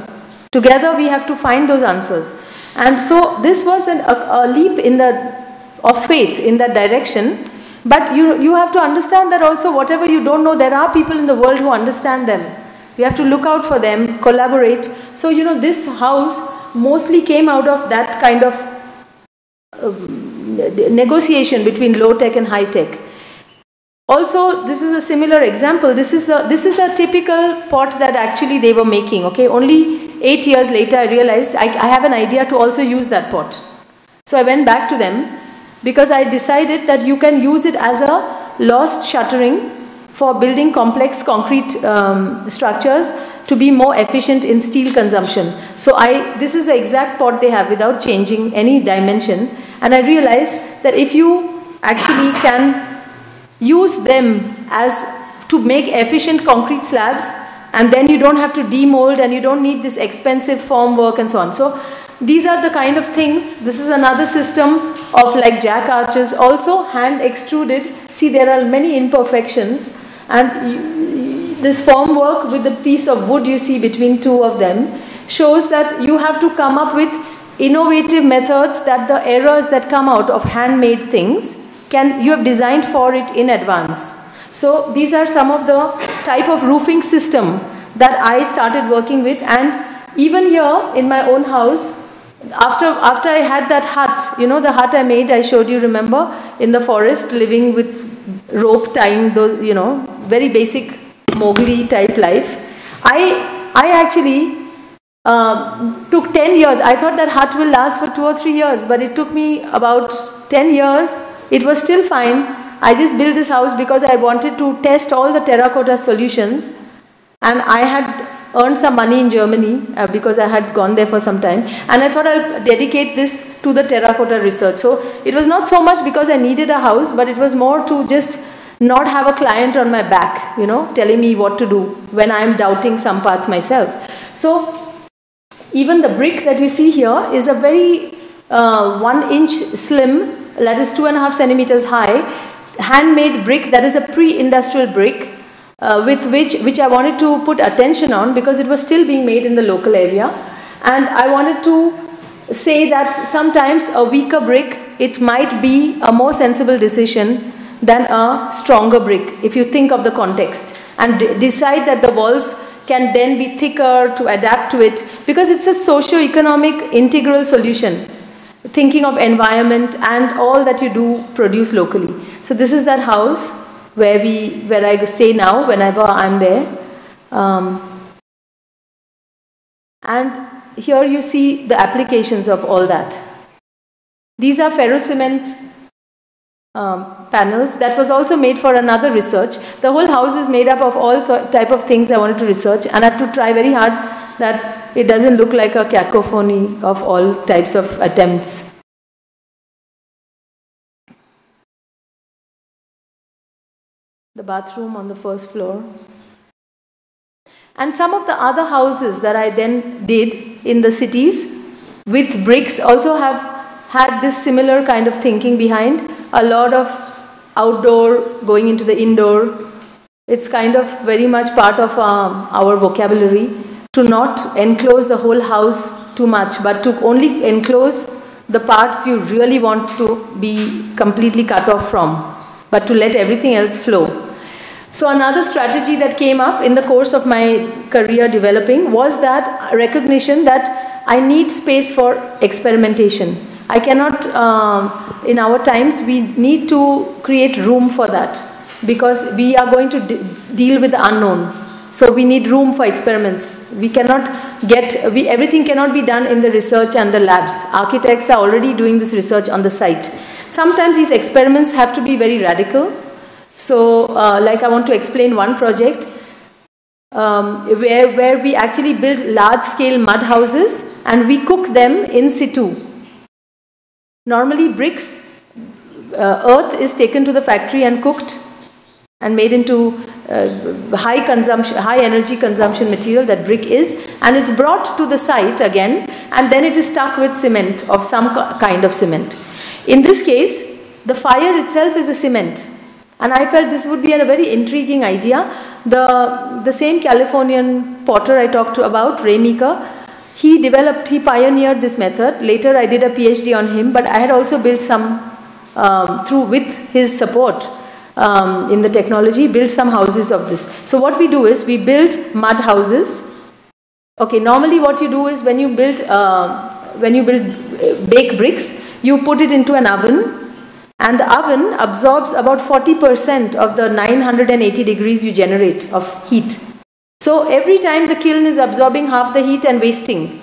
Together we have to find those answers. And so this was a leap in of faith in that direction. But you have to understand that also whatever you don't know, there are people in the world who understand them. We have to look out for them, collaborate. So, you know, this house mostly came out of that kind of negotiation between low-tech and high-tech. Also, this is a similar example. This is the typical pot that actually they were making. Okay, only 8 years later I realized I have an idea to also use that pot. So I went back to them because I decided that you can use it as a lost shuttering for building complex concrete structures to be more efficient in steel consumption. So this is the exact pot they have without changing any dimension. And I realized that if you actually can use them to make efficient concrete slabs, and then you don't have to demold and you don't need this expensive form work and so on. So these are the kind of things. This is another system of like jack arches, also hand extruded. See, there are many imperfections, and this form work with the piece of wood you see between two of them shows that you have to come up with innovative methods, that the errors that come out of handmade things you have designed for it in advance. So these are some of the type of roofing system that I started working with. And even here in my own house, after I had that hut, you know, the hut I made, I showed you, remember, in the forest, living with rope tying, those, you know, very basic Mowgli type life. I actually took 10 years. I thought that hut will last for 2 or 3 years, but it took me about 10 years. It was still fine. I just built this house because I wanted to test all the terracotta solutions, and I had earned some money in Germany because I had gone there for some time, and I thought I'll dedicate this to the terracotta research. So it was not so much because I needed a house, but it was more to just not have a client on my back, you know, telling me what to do when I'm doubting some parts myself. So even the brick that you see here is a very 1 inch slim, that is 2.5 centimeters high, handmade brick that is a pre-industrial brick with which I wanted to put attention on because it was still being made in the local area. And I wanted to say that sometimes a weaker brick, it might be a more sensible decision than a stronger brick if you think of the context and decide that the walls can then be thicker to adapt to it, because it's a socio-economic integral solution, thinking of environment and all that you do produce locally. So this is that house where I stay now whenever I'm there. And here you see the applications of all that. These are ferrocement panels that was also made for another research. The whole house is made up of all type of things I wanted to research, and I had to try very hard that it doesn't look like a cacophony of all types of attempts. The bathroom on the first floor. And some of the other houses that I then did in the cities with bricks also have had this similar kind of thinking behind. A lot of outdoor going into the indoor. It's kind of very much part of our vocabulary to not enclose the whole house too much, but to only enclose the parts you really want to be completely cut off from, but to let everything else flow. So another strategy that came up in the course of my career developing was that recognition that I need space for experimentation. I cannot, in our times, we need to create room for that because we are going to deal with the unknown. So we need room for experiments. We cannot everything cannot be done in the research and the labs. Architects are already doing this research on the site. Sometimes these experiments have to be very radical. So like I want to explain one project where we actually build large-scale mud houses and we cook them in situ. Normally bricks, earth is taken to the factory and cooked and made into high energy consumption material that brick is, and it's brought to the site again, and then it is stuck with cement of some kind of cement. In this case, the fire itself is a cement, and I felt this would be a very intriguing idea. The same Californian potter I talked about, Ray Meeker, he pioneered this method. Later I did a PhD on him, but I had also built some with his support in the technology, built some houses of this. So what we do is we build mud houses. Okay, normally what you do is when you bake bricks, you put it into an oven, and the oven absorbs about 40% of the 980 degrees you generate of heat. So every time the kiln is absorbing half the heat and wasting.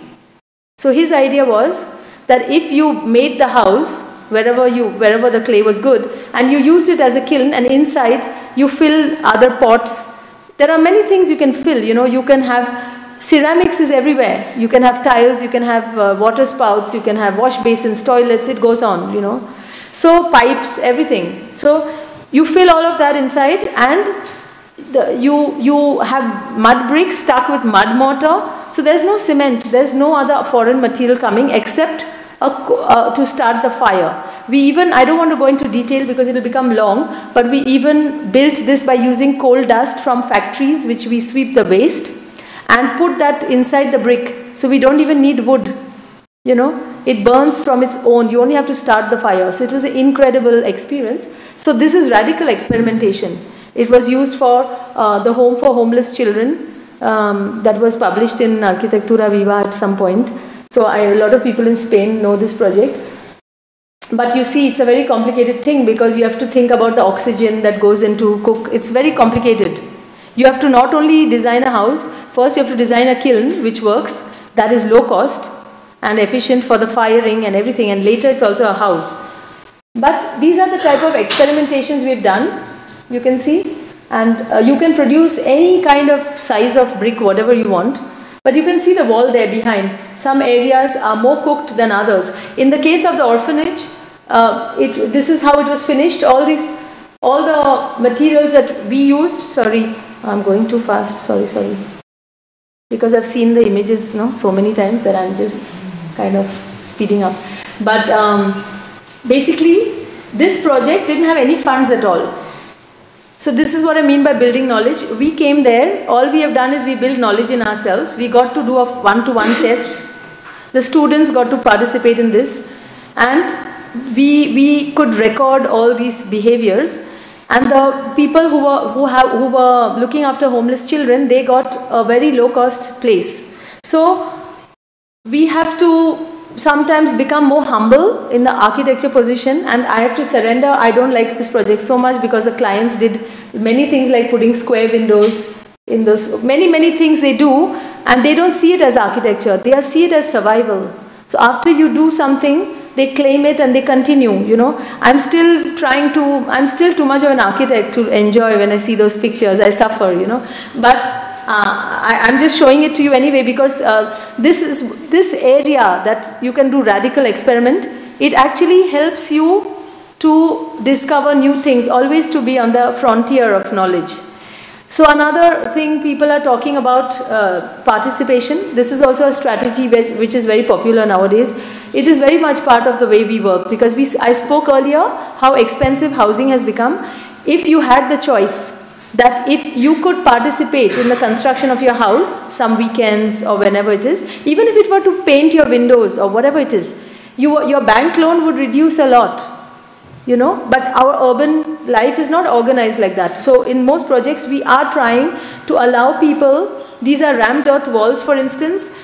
So his idea was that if you made the house wherever the clay was good, and you use it as a kiln, and inside you fill other pots. There are many things you can fill, you can have ceramics is everywhere. You can have tiles, you can have water spouts, you can have wash basins, toilets, it goes on, So pipes, everything. So you fill all of that inside, and you have mud bricks stuck with mud mortar. So there's no cement, there's no other foreign material coming except to start the fire. I don't want to go into detail because it will become long, but we even built this by using coal dust from factories, which we sweep the waste and put that inside the brick. So we don't even need wood, it burns from its own. You only have to start the fire. So it was an incredible experience. So this is radical experimentation. It was used for the Home for Homeless Children that was published in Arquitectura Viva at some point. So a lot of people in Spain know this project. But you see, it's a very complicated thing because you have to think about the oxygen that goes into cook. It's very complicated. You have to not only design a house, first you have to design a kiln which works, that is low cost and efficient for the firing and everything, and later it's also a house. But these are the type of experimentations we've done, you can see, and you can produce any kind of size of brick, whatever you want. But you can see the wall there behind. Some areas are more cooked than others. In the case of the orphanage, this is how it was finished. All the materials that we used, sorry, I'm going too fast, sorry. Because I've seen the images so many times that I'm just kind of speeding up. But basically, this project didn't have any funds at all. So this is what I mean by building knowledge. We came there, all we have done is we build knowledge in ourselves. We got to do a one-to-one test. The students got to participate in this, and we could record all these behaviors. And the people who were looking after homeless children, they got a very low-cost place. So we have to sometimes become more humble in the architecture position, and I have to surrender. I don't like this project so much because the clients did many things like putting square windows in those, many things they do, and they don't see it as architecture, they see it as survival. So after you do something, they claim it and they continue, I'm still too much of an architect to enjoy when I see those pictures. I suffer, but I'm just showing it to you anyway because this area that you can do radical experiment, it actually helps you to discover new things, always to be on the frontier of knowledge. So another thing people are talking about, participation. This is also a strategy which is very popular nowadays. It is very much part of the way we work because I spoke earlier how expensive housing has become. If you had the choice that if you could participate in the construction of your house some weekends or whenever it is, even if it were to paint your windows or whatever it is, your bank loan would reduce a lot. But our urban life is not organized like that. So in most projects we are trying to allow people, these are rammed earth walls for instance,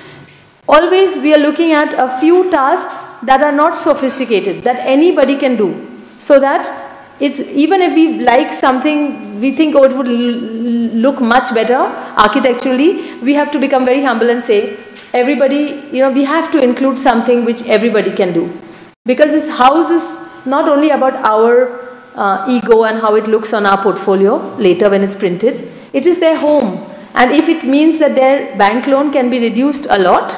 always we are looking at a few tasks that are not sophisticated, that anybody can do, so that it's, even if we like something, we think, it would look much better architecturally, we have to become very humble and say, everybody, we have to include something which everybody can do. Because this house is not only about our ego and how it looks on our portfolio later when it's printed. It is their home. And if it means that their bank loan can be reduced a lot,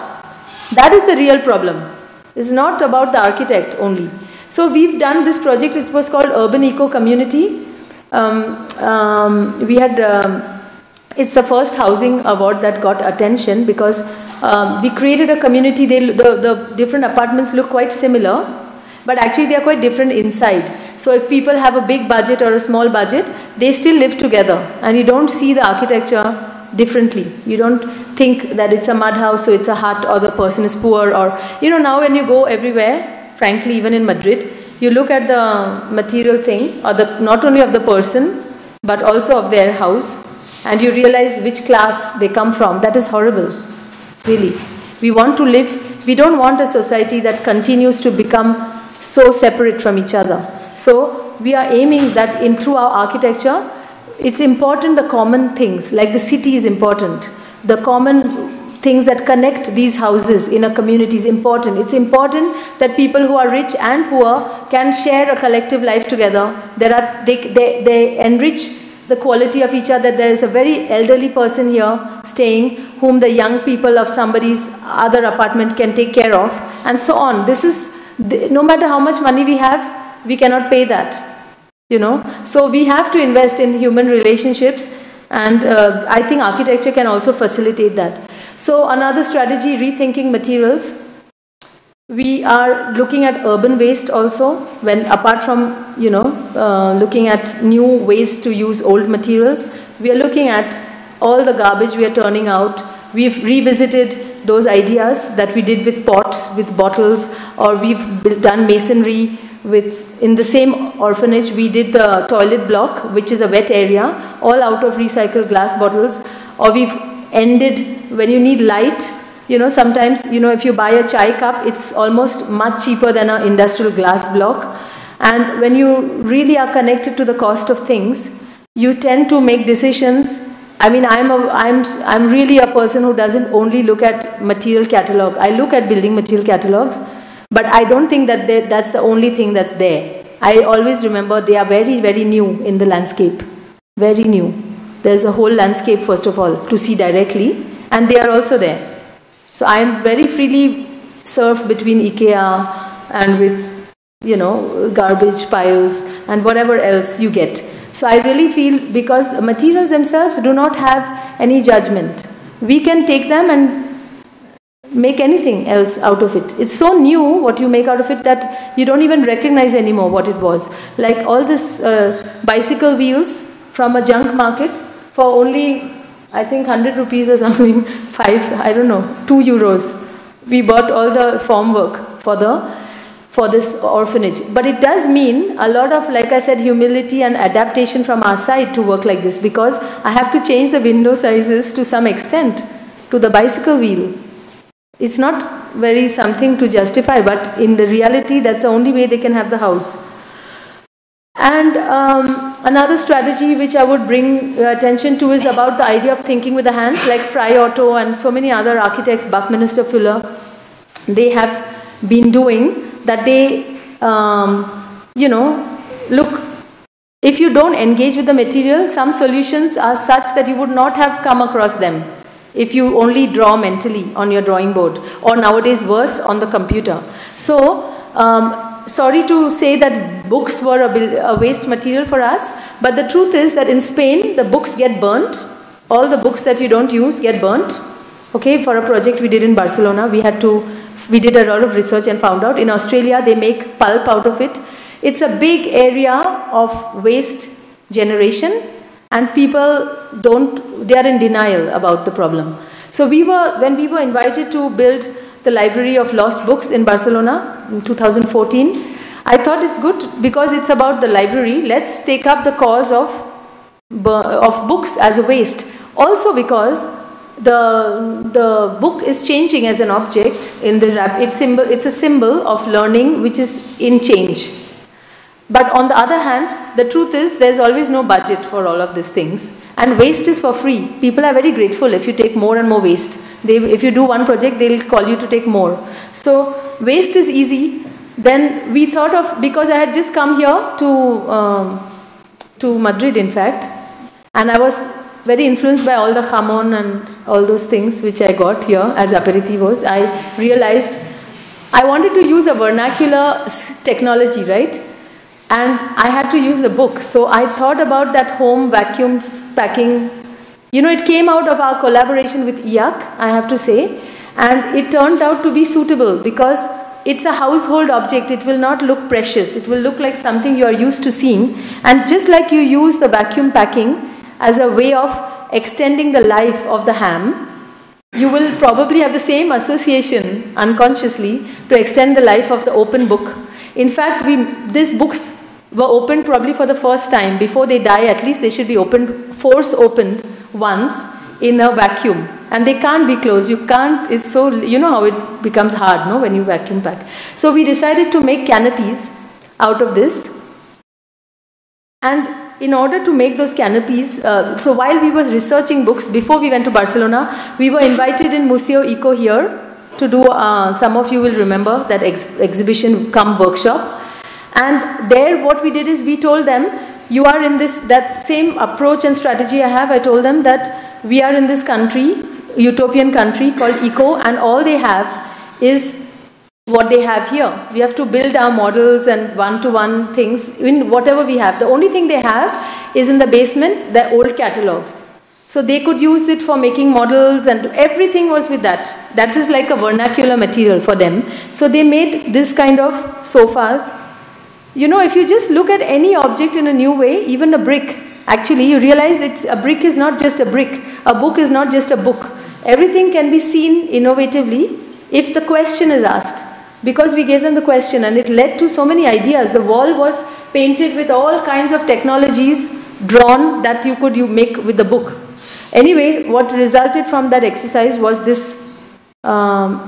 that is the real problem. It's not about the architect only. So we've done this project, it was called Urban Eco Community. It's the first housing award that got attention because we created a community. The different apartments look quite similar, but actually they are quite different inside. So if people have a big budget or a small budget, they still live together, and you don't see the architecture differently. You don't think that it's a mud house, so it's a hut, or the person is poor, or, you know, now when you go everywhere, frankly, even in Madrid, you look at the material thing, or not only of the person, but also of their house, and you realize which class they come from. That is horrible, really. We want to live, we don't want a society that continues to become so separate from each other. So we are aiming that through our architecture, it's important, the common things, like the city is important. The common things that connect these houses in a community is important. It's important that people who are rich and poor can share a collective life together. They enrich the quality of each other. There is a very elderly person here staying, whom the young people of somebody's other apartment can take care of, and so on. This is, no matter how much money we have, we cannot pay that, you know. So we have to invest in human relationships, and I think architecture can also facilitate that. So another strategy, rethinking materials. We are looking at urban waste also, when apart from, you know, looking at new ways to use old materials, we are looking at all the garbage we are turning out. We've revisited those ideas that we did with pots, with bottles, or we've done masonry with, in the same orphanage, we did the toilet block, which is a wet area, all out of recycled glass bottles. Or we've ended, when you need light, you know, sometimes, you know, if you buy a chai cup, it's almost much cheaper than an industrial glass block. And when you really are connected to the cost of things, you tend to make decisions. I mean, I'm really a person who doesn't only look at material catalog. I look at building material catalogs, but I don't think that that's the only thing that's there. I always remember they are very, very new in the landscape. Very new. There's a whole landscape, first of all, to see directly, and they are also there. So I am very freely surfed between IKEA and with, you know, garbage piles and whatever else you get. So I really feel, because the materials themselves do not have any judgment. We can take them and make anything else out of it. It's so new what you make out of it that you don't even recognize anymore what it was. Like all this bicycle wheels from a junk market for only, I think 100 rupees or something, 2 euros. We bought all the formwork for this orphanage. But it does mean a lot of, like I said, humility and adaptation from our side to work like this, because I have to change the window sizes to some extent to the bicycle wheel. It's not very something to justify, but in the reality, that's the only way they can have the house. And another strategy which I would bring attention to is about the idea of thinking with the hands, like Fry Otto and so many other architects, Buckminster Fuller, they have been doing that. They, you know, look, if you don't engage with the material, some solutions are such that you would not have come across them if you only draw mentally on your drawing board, or nowadays worse, on the computer. So, sorry to say that books were a waste material for us, but the truth is that in Spain, the books get burnt. All the books that you don't use get burnt. Okay, for a project we did in Barcelona, we did a lot of research and found out. In Australia, they make pulp out of it. It's a big area of waste generation, and people they are in denial about the problem. So when we were invited to build the Library of Lost Books in Barcelona in 2014, I thought it's good because it's about the library. Let's take up the cause of books as a waste. Also because the book is changing as an object in the it's a symbol of learning which is in change. But on the other hand, the truth is there's always no budget for all of these things, and waste is for free. People are very grateful if you take more and more waste. If you do one project, they'll call you to take more. So waste is easy. then we thought of, because I had just come here to Madrid, in fact, and I was very influenced by all the jamón and all those things which I got here as aperitivos. I realized I wanted to use a vernacular technology, right? And I had to use the book. So I thought about that home vacuum packing. You know, it came out of our collaboration with IAC, I have to say. And it turned out to be suitable because it's a household object. It will not look precious. It will look like something you are used to seeing. And just like you use the vacuum packing as a way of extending the life of the ham, you will probably have the same association unconsciously to extend the life of the open book. In fact, these books were opened probably for the first time. Before they die, at least they should be opened, force opened once in a vacuum. And they can't be closed. You can't, it's so, you know how it becomes hard, no, when you vacuum pack. So we decided to make canopies out of this. And in order to make those canopies, so while we were researching books, before we went to Barcelona, we were invited in Museo Eco here to do, some of you will remember that exhibition cum workshop. And there what we did is we told them, you are in this, that same approach and strategy I have, I told them that we are in this country, utopian country called Eco, and all they have is what they have here. We have to build our models and one-to-one things in whatever we have. The only thing they have is in the basement, the old catalogs. So they could use it for making models and everything was with that. That is like a vernacular material for them. So they made this kind of sofas. You know, if you just look at any object in a new way, even a brick, actually you realize a brick is not just a brick. A book is not just a book. Everything can be seen innovatively if the question is asked. Because we gave them the question and it led to so many ideas. The wall was painted with all kinds of technologies drawn that you could make with the book. Anyway, what resulted from that exercise was this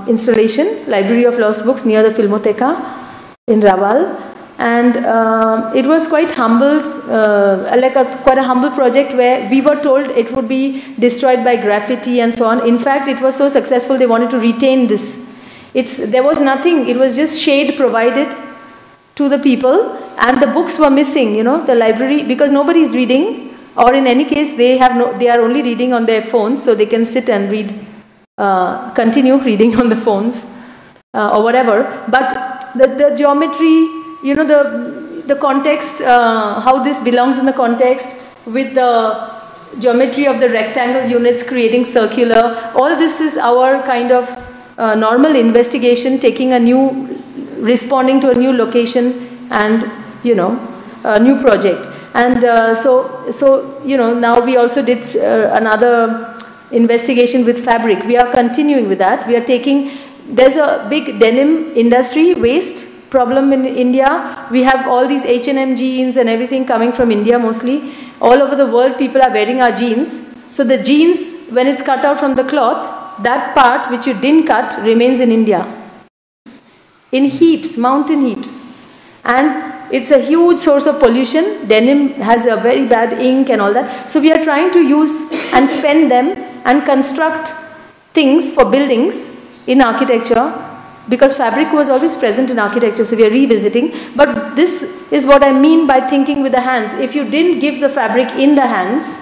installation, Library of Lost Books near the Filmoteca in Raval. And it was quite humbled, quite a humble project where we were told it would be destroyed by graffiti and so on. In fact, it was so successful they wanted to retain this. There was nothing, it was just shade provided to the people and the books were missing, you know, the library, because nobody is reading, or in any case they are only reading on their phones, so they can sit and read, continue reading on the phones or whatever. But the geometry, you know, the context, how this belongs in the context with the geometry of the rectangle units creating circular, all this is our kind of normal investigation, responding to a new location and, you know, a new project. And so, you know, now we also did another investigation with fabric. We are continuing with that. We are there's a big denim industry waste problem in India. We have all these H&M jeans and everything coming from India mostly. All over the world people are wearing our jeans. So the jeans, when it's cut out from the cloth, that part which you didn't cut remains in India. In heaps, mountain heaps. And it's a huge source of pollution. Denim has a very bad ink and all that. So we are trying to use and spend them and construct things for buildings in architecture, because fabric was always present in architecture, so we are revisiting. But this is what I mean by thinking with the hands. If you didn't give the fabric in the hands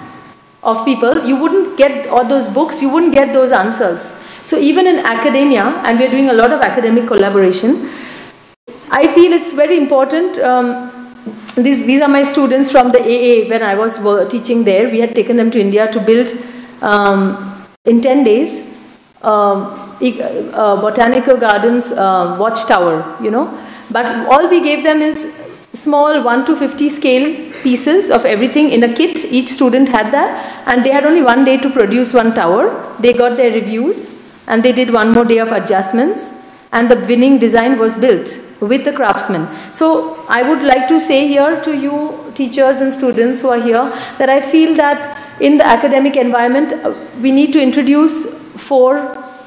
of people, you wouldn't get all those books, you wouldn't get those answers. So even in academia, and we are doing a lot of academic collaboration, I feel it's very important. These are my students from the AA when I was teaching there. We had taken them to India to build in 10 days botanical gardens watchtower, you know. But all we gave them is small 1 to 50 scale pieces of everything in a kit. Each student had that, and they had only 1 day to produce one tower. They got their reviews and they did 1 more day of adjustments, and the winning design was built with the craftsmen. So I would like to say here to you teachers and students who are here that I feel that in the academic environment we need to introduce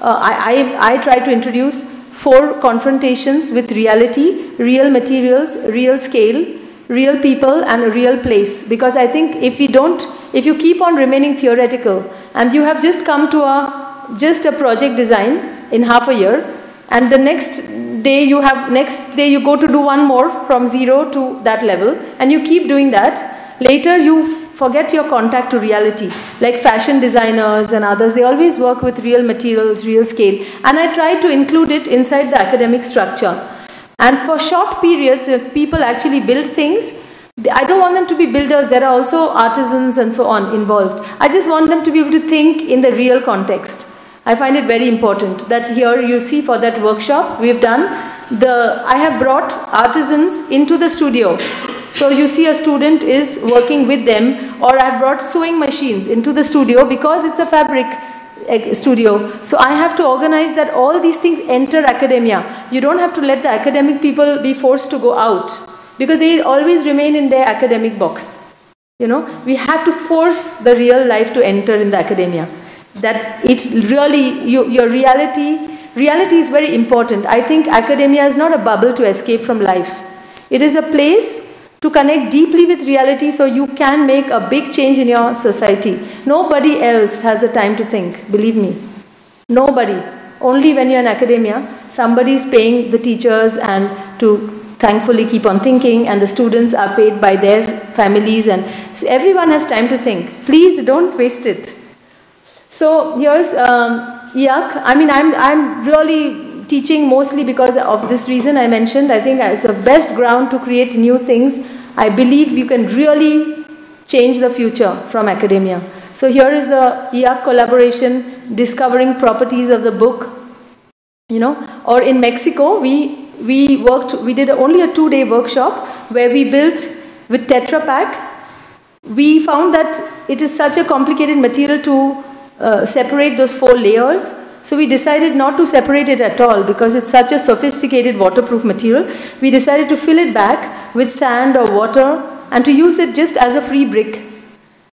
I try to introduce 4 confrontations with reality, real materials, real scale, real people and a real place. Because I think if you keep on remaining theoretical and you have just come to just a project design in half a year, and the next day you have, next day you go to do one more from 0 to that level, and you keep doing that. Later you forget your contact to reality. Like fashion designers and others, they always work with real materials, real scale, and I try to include it inside the academic structure. And for short periods, if people actually build things, I don't want them to be builders, there are also artisans and so on involved. I just want them to be able to think in the real context. I find it very important that here you see for that workshop we've done, I have brought artisans into the studio. So you see a student is working with them, or I've brought sewing machines into the studio because it's a fabric studio. So I have to organize that all these things enter academia. You don't have to let the academic people be forced to go out, because they always remain in their academic box. You know, we have to force the real life to enter in the academia. That it really, your reality is very important. I think academia is not a bubble to escape from life. It is a place to connect deeply with reality so you can make a big change in your society. Nobody else has the time to think, believe me. Nobody. Only when you're in academia, somebody is paying the teachers and to thankfully keep on thinking, and the students are paid by their families, and so everyone has time to think. Please don't waste it. So here's IAC. I mean, I'm really teaching mostly because of this reason I mentioned. I think it's the best ground to create new things. I believe you can really change the future from academia. So here is the IAC collaboration, discovering properties of the book. You know, or in Mexico, we did only a 2-day workshop where we built with Tetra Pak. We found that it is such a complicated material to separate those 4 layers. So we decided not to separate it at all because it's such a sophisticated waterproof material. We decided to fill it back with sand or water and to use it just as a free brick.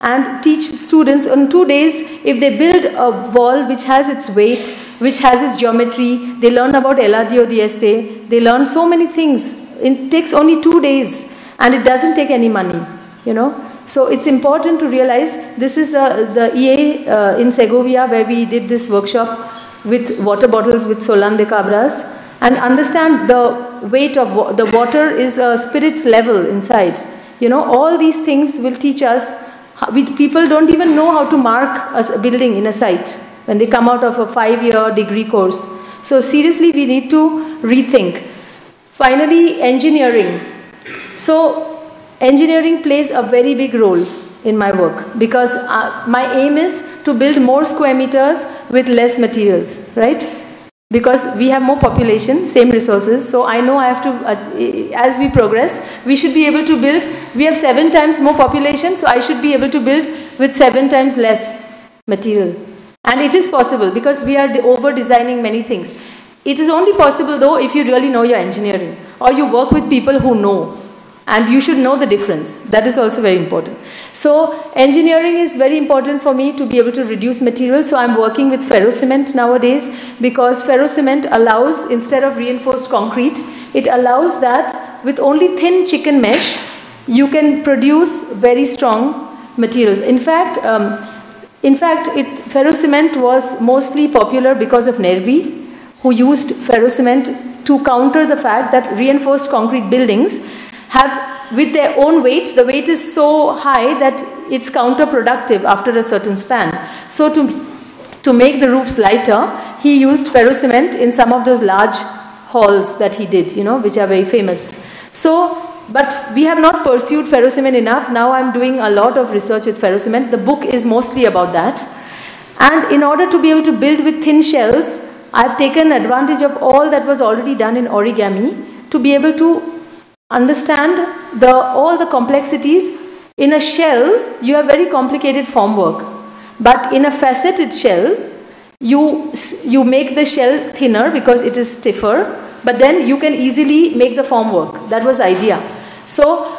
And teach students on 2 days, if they build a wall which has its weight, which has its geometry, they learn about Eladio Dieste, they learn so many things. It takes only 2 days and it doesn't take any money, you know. So it's important to realize this is the EA in Segovia where we did this workshop with water bottles with Solan de Cabras, and understand the weight of the water is a spirit level inside. You know, all these things will teach us. People don't even know how to mark a building in a site when they come out of a 5-year degree course. So seriously, we need to rethink. Finally, engineering. So engineering plays a very big role in my work because my aim is to build more square meters with less materials, right? Because we have more population, same resources, so I know I have to, as we progress, we should be able to build, we have 7 times more population, so I should be able to build with 7 times less material. And it is possible because we are over-designing many things. It is only possible though if you really know your engineering or you work with people who know. And you should know the difference. That is also very important. So engineering is very important for me to be able to reduce materials. So I'm working with ferrocement nowadays because ferrocement allows, instead of reinforced concrete, it allows that with only thin chicken mesh, you can produce very strong materials. In fact, ferrocement was mostly popular because of Nervi, who used ferrocement to counter the fact that reinforced concrete buildings have, with their own weight, the weight is so high that it's counterproductive after a certain span. So to make the roofs lighter, he used ferrocement in some of those large halls that he did, you know, which are very famous. So, but we have not pursued ferrocement enough. Now I'm doing a lot of research with ferrocement. The book is mostly about that. And in order to be able to build with thin shells, I've taken advantage of all that was already done in origami to be able to understand all the complexities. In a shell, you have very complicated formwork. But in a faceted shell, you make the shell thinner because it is stiffer, but then you can easily make the formwork. That was the idea. So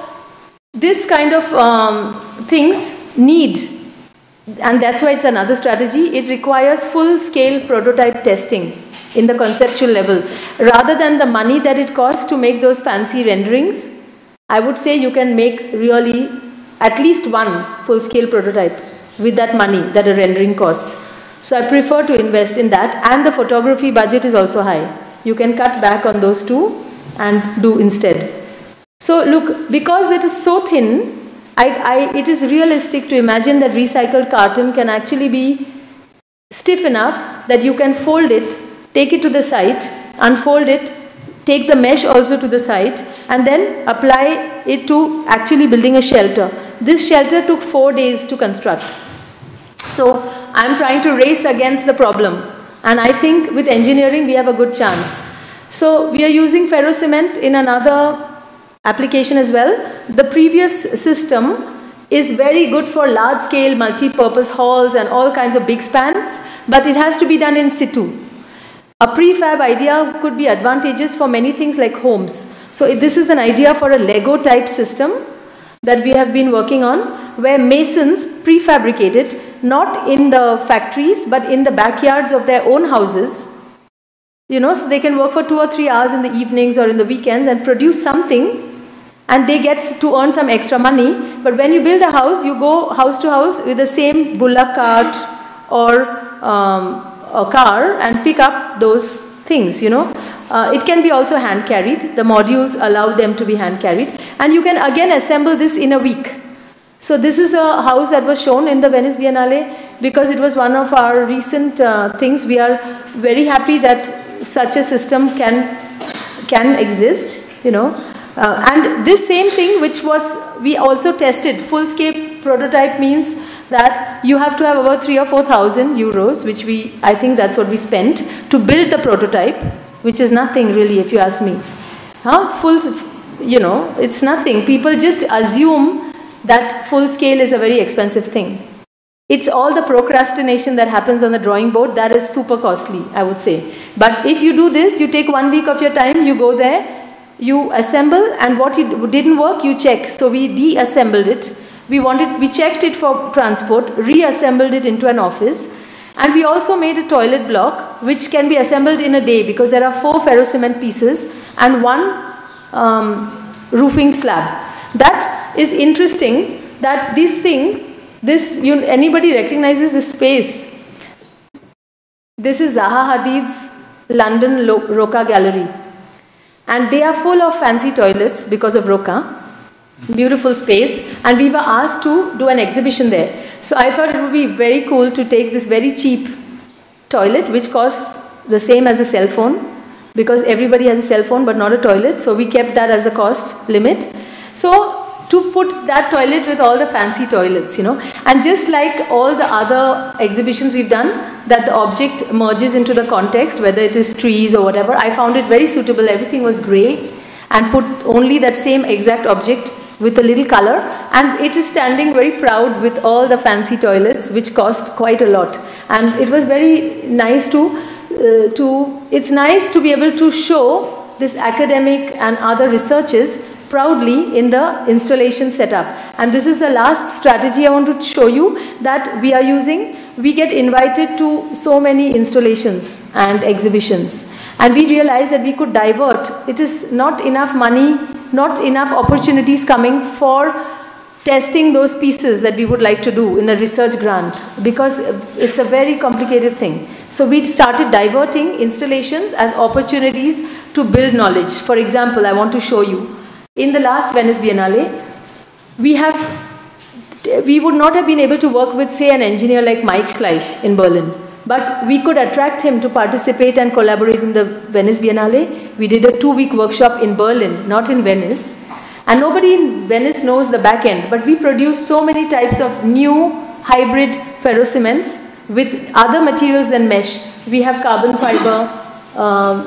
this kind of things need, and that's why it's another strategy, it requires full-scale prototype testing in the conceptual level. Rather than the money that it costs to make those fancy renderings, I would say you can make really at least one full-scale prototype with that money that a rendering costs. So I prefer to invest in that, and the photography budget is also high. You can cut back on those two and do instead. So look, because it is so thin, it is realistic to imagine that recycled carton can actually be stiff enough that you can fold it, take it to the site, unfold it, take the mesh also to the site, and then apply it to actually building a shelter. This shelter took 4 days to construct. So I'm trying to race against the problem, and I think with engineering we have a good chance. So we are using ferrocement in another application as well. The previous system is very good for large scale multi-purpose halls and all kinds of big spans, but it has to be done in situ. A prefab idea could be advantageous for many things like homes. So this is an idea for a Lego type system that we have been working on, where masons prefabricate it, not in the factories but in the backyards of their own houses. You know, so they can work for 2 or 3 hours in the evenings or in the weekends and produce something, and they get to earn some extra money. But when you build a house, you go house to house with the same bullock cart or a car and pick up those things, you know. It can be also hand carried. The modules allow them to be hand carried, and you can again assemble this in a week. So this is a house that was shown in the Venice Biennale because it was one of our recent things. We are very happy that such a system can exist, you know. And this same thing, which was, we also tested, full-scale prototype means that you have to have over 3,000 or 4,000 euros, which I think that's what we spent to build the prototype, which is nothing really, if you ask me. You know, it's nothing. People just assume that full-scale is a very expensive thing. It's all the procrastination that happens on the drawing board that is super costly, I would say. But if you do this, you take 1 week of your time, you go there, you assemble, and what didn't work, you check. So we de-assembled it. We checked it for transport, reassembled it into an office, and we also made a toilet block which can be assembled in a day because there are 4 ferrocement pieces and 1 roofing slab. That is interesting that this thing, anybody recognizes this space. This is Zaha Hadid's London Roca Gallery. And they are full of fancy toilets because of Roca. Beautiful space. And we were asked to do an exhibition there. So I thought it would be very cool to take this very cheap toilet, which costs the same as a cell phone, because everybody has a cell phone but not a toilet. So we kept that as a cost limit. So to put that toilet with all the fancy toilets, you know. And just like all the other exhibitions we've done, that the object merges into the context, whether it is trees or whatever, I found it very suitable. Everything was grey, and put only that same exact object with a little color, and it is standing very proud with all the fancy toilets, which cost quite a lot. And it was very nice it's nice to be able to show this academic and other researches proudly in the installation setup. And this is the last strategy I want to show you that we are using. We get invited to so many installations and exhibitions, and we realized that we could divert. It is not enough money, not enough opportunities coming for testing those pieces that we would like to do in a research grant, because it's a very complicated thing. So we started diverting installations as opportunities to build knowledge. For example, I want to show you. In the last Venice Biennale, we would not have been able to work with, say, an engineer like Mike Schleich in Berlin, but we could attract him to participate and collaborate in the Venice Biennale. We did a 2-week workshop in Berlin, not in Venice. And nobody in Venice knows the back end, but we produce so many types of new hybrid ferrocements with other materials than mesh. We have carbon fiber,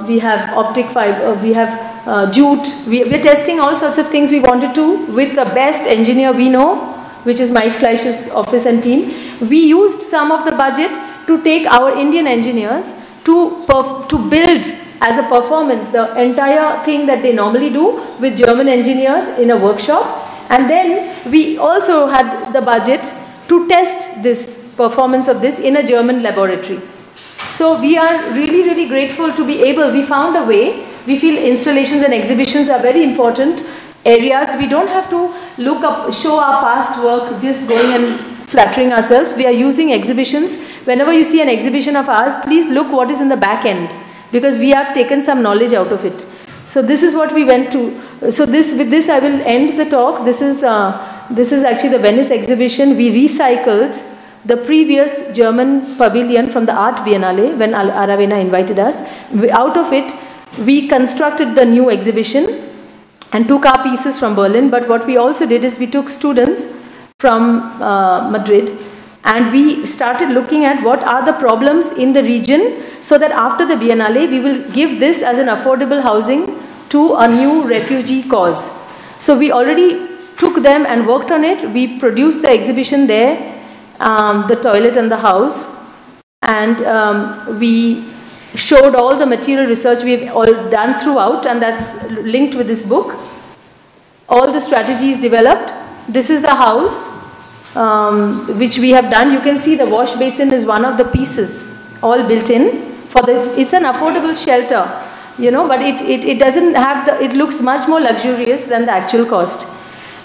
we have optic fiber, we have jute. We're testing all sorts of things we wanted to with the best engineer we know, which is Mike Schleich's office and team. We used some of the budget to take our Indian engineers to build as a performance the entire thing that they normally do with German engineers in a workshop. And then we also had the budget to test this performance of this in a German laboratory. So we are really, really grateful to be able, we found a way. We feel installations and exhibitions are very important areas. We don't have to look up, show our past work, just going and flattering ourselves. We are using exhibitions. Whenever you see an exhibition of ours, please look what is in the back end. because we have taken some knowledge out of it. So this is what we went to. So with this I will end the talk. This is actually the Venice exhibition. We recycled the previous German pavilion from the Art Biennale when Aravena invited us. Out of it, we constructed the new exhibition and took our pieces from Berlin. But what we also did is we took students from Madrid and we started looking at what are the problems in the region, so that after the Biennale, we will give this as an affordable housing to a new refugee cause. So we already took them and worked on it. We produced the exhibition there, the toilet and the house, and we showed all the material research we've all done throughout, and that's linked with this book. All the strategies developed. This is the house which we have done. You can see the wash basin is one of the pieces, all built in. It's an affordable shelter, you know, but it doesn't have it looks much more luxurious than the actual cost.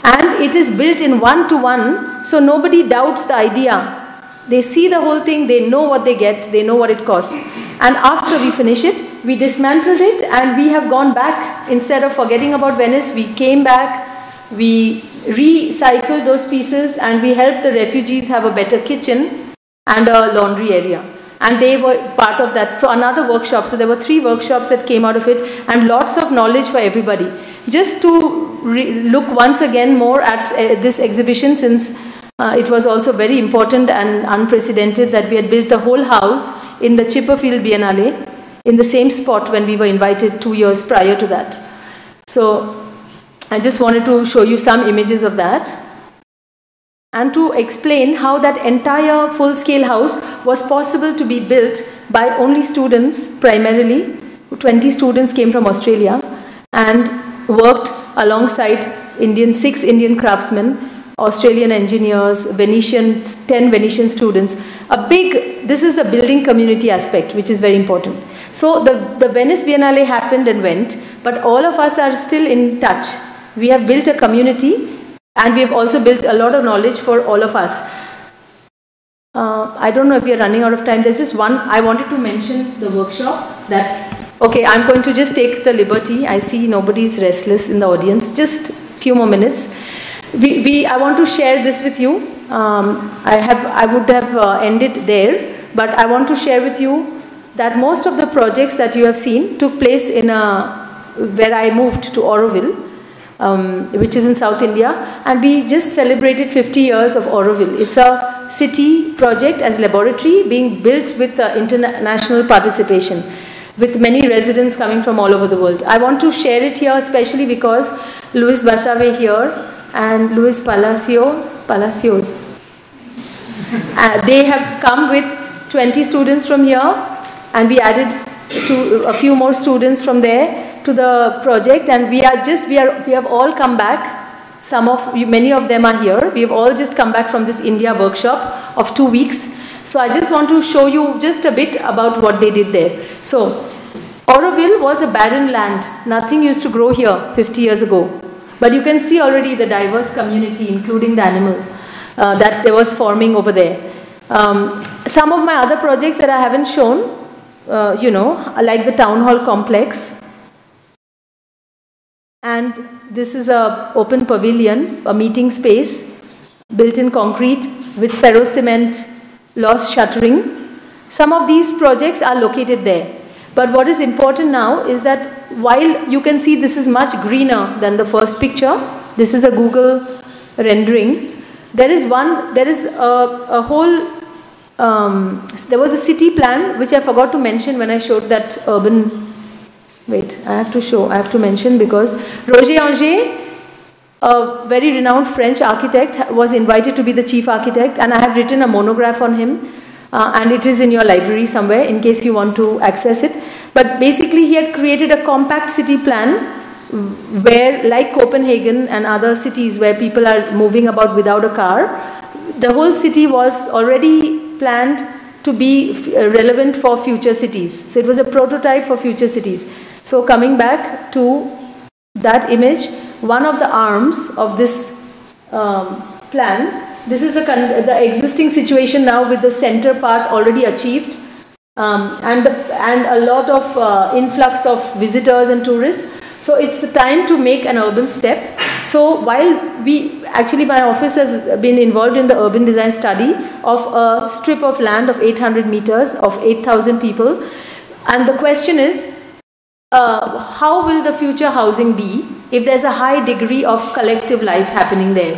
And it is built in one-to-one, so nobody doubts the idea. They see the whole thing, they know what they get, they know what it costs. And after we finish it, we dismantled it and we have gone back. Instead of forgetting about Venice, we came back, we recycled those pieces, and we helped the refugees have a better kitchen and a laundry area. And they were part of that. So another workshop. So there were 3 workshops that came out of it, and lots of knowledge for everybody. Just to look once again more at this exhibition, since it was also very important and unprecedented that we had built the whole house in the Chipperfield Biennale, in the same spot when we were invited 2 years prior to that. So I just wanted to show you some images of that, and to explain how that entire full-scale house was possible to be built by only students, primarily. 20 students came from Australia and worked alongside 6 Indian craftsmen, Australian engineers, 10 Venetian students. This is the building community aspect, which is very important. So the Venice Biennale happened and went, but all of us are still in touch. We have built a community, and we have also built a lot of knowledge for all of us. I don't know if we are running out of time. There's just one, I wanted to mention the workshop okay, I'm going to just take the liberty. I see nobody's restless in the audience. Just a few more minutes. I want to share this with you. I would have ended there, but I want to share with you that most of the projects that you have seen took place in where I moved to Auroville, which is in South India, and we just celebrated 50 years of Auroville. It's a city project as laboratory being built with international participation, with many residents coming from all over the world. I want to share it here especially because Luis Basave here and Luis Palacios, they have come with 20 students from here, and we added a few more students from there to the project, and we have all come back. Many of them are here. We have all just come back from this India workshop of 2 weeks. So I just want to show you just a bit about what they did there. So Auroville was a barren land. Nothing used to grow here 50 years ago. But you can see already the diverse community, including the animal, that there was forming over there. Some of my other projects that I haven't shown, like the town hall complex. And this is an open pavilion, a meeting space, built in concrete with ferro cement, lost shuttering. Some of these projects are located there. But what is important now is that while you can see this is much greener than the first picture, this is a Google rendering, there was a city plan which I forgot to mention when I showed that urban. Wait, I have to mention, because Roger Anger, a very renowned French architect, was invited to be the chief architect, and I have written a monograph on him, and it is in your library somewhere in case you want to access it. But basically he had created a compact city plan where, like Copenhagen and other cities where people are moving about without a car, the whole city was already planned to be relevant for future cities. So it was a prototype for future cities. So coming back to that image, one of the arms of this plan, this is the existing situation now with the center part already achieved, and and a lot of influx of visitors and tourists. So it's the time to make an urban step. So while my office has been involved in the urban design study of a strip of land of 800 meters of 8,000 people. And the question is, how will the future housing be if there's a high degree of collective life happening there?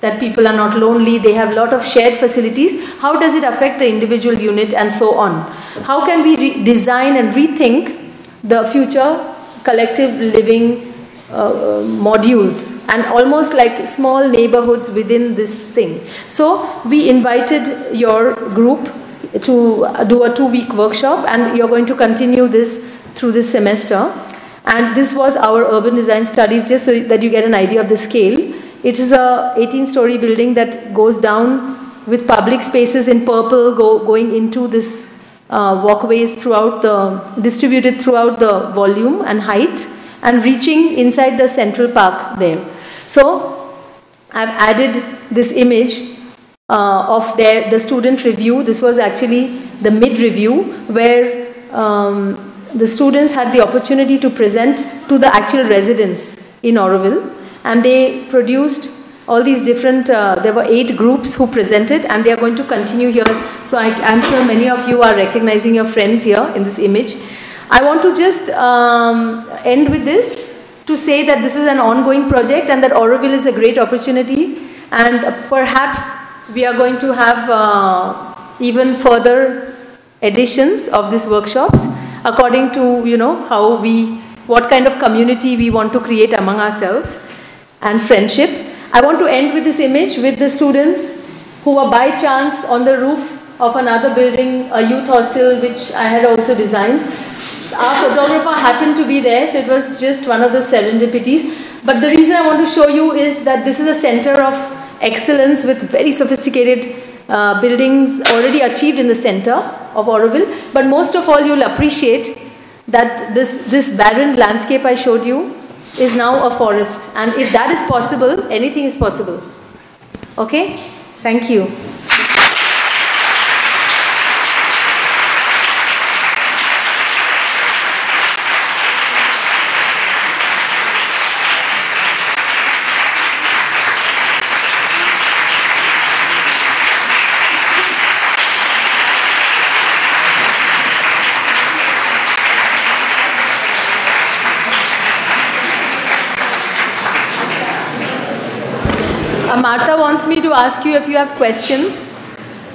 That people are not lonely, they have a lot of shared facilities. How does it affect the individual unit and so on? How can we design and rethink the future collective living modules and almost like small neighborhoods within this thing? So we invited your group to do a 2-week workshop, and you're going to continue this through this semester. And this was our urban design studies, just so that you get an idea of the scale. It is a 18-story building that goes down with public spaces in purple going into this walkways distributed throughout the volume and height, and reaching inside the central park there. So I've added this image of the student review. This was actually the mid-review, where the students had the opportunity to present to the actual residents in Auroville. And they produced all these different, there were 8 groups who presented, and they are going to continue here. So I'm sure many of you are recognizing your friends here in this image. I want to just end with this to say that this is an ongoing project and that Auroville is a great opportunity, and perhaps we are going to have even further editions of these workshops according to, what kind of community we want to create among ourselves and friendship. I want to end with this image with the students who were by chance on the roof of another building, a youth hostel, which I had also designed. Our photographer happened to be there, so it was just one of those serendipities. But the reason I want to show you is that this is a center of excellence with very sophisticated buildings already achieved in the center of Auroville. But most of all, you'll appreciate that this barren landscape I showed you is now a forest. And if that is possible, anything is possible. Okay? Thank you. Martha wants me to ask you if you have questions.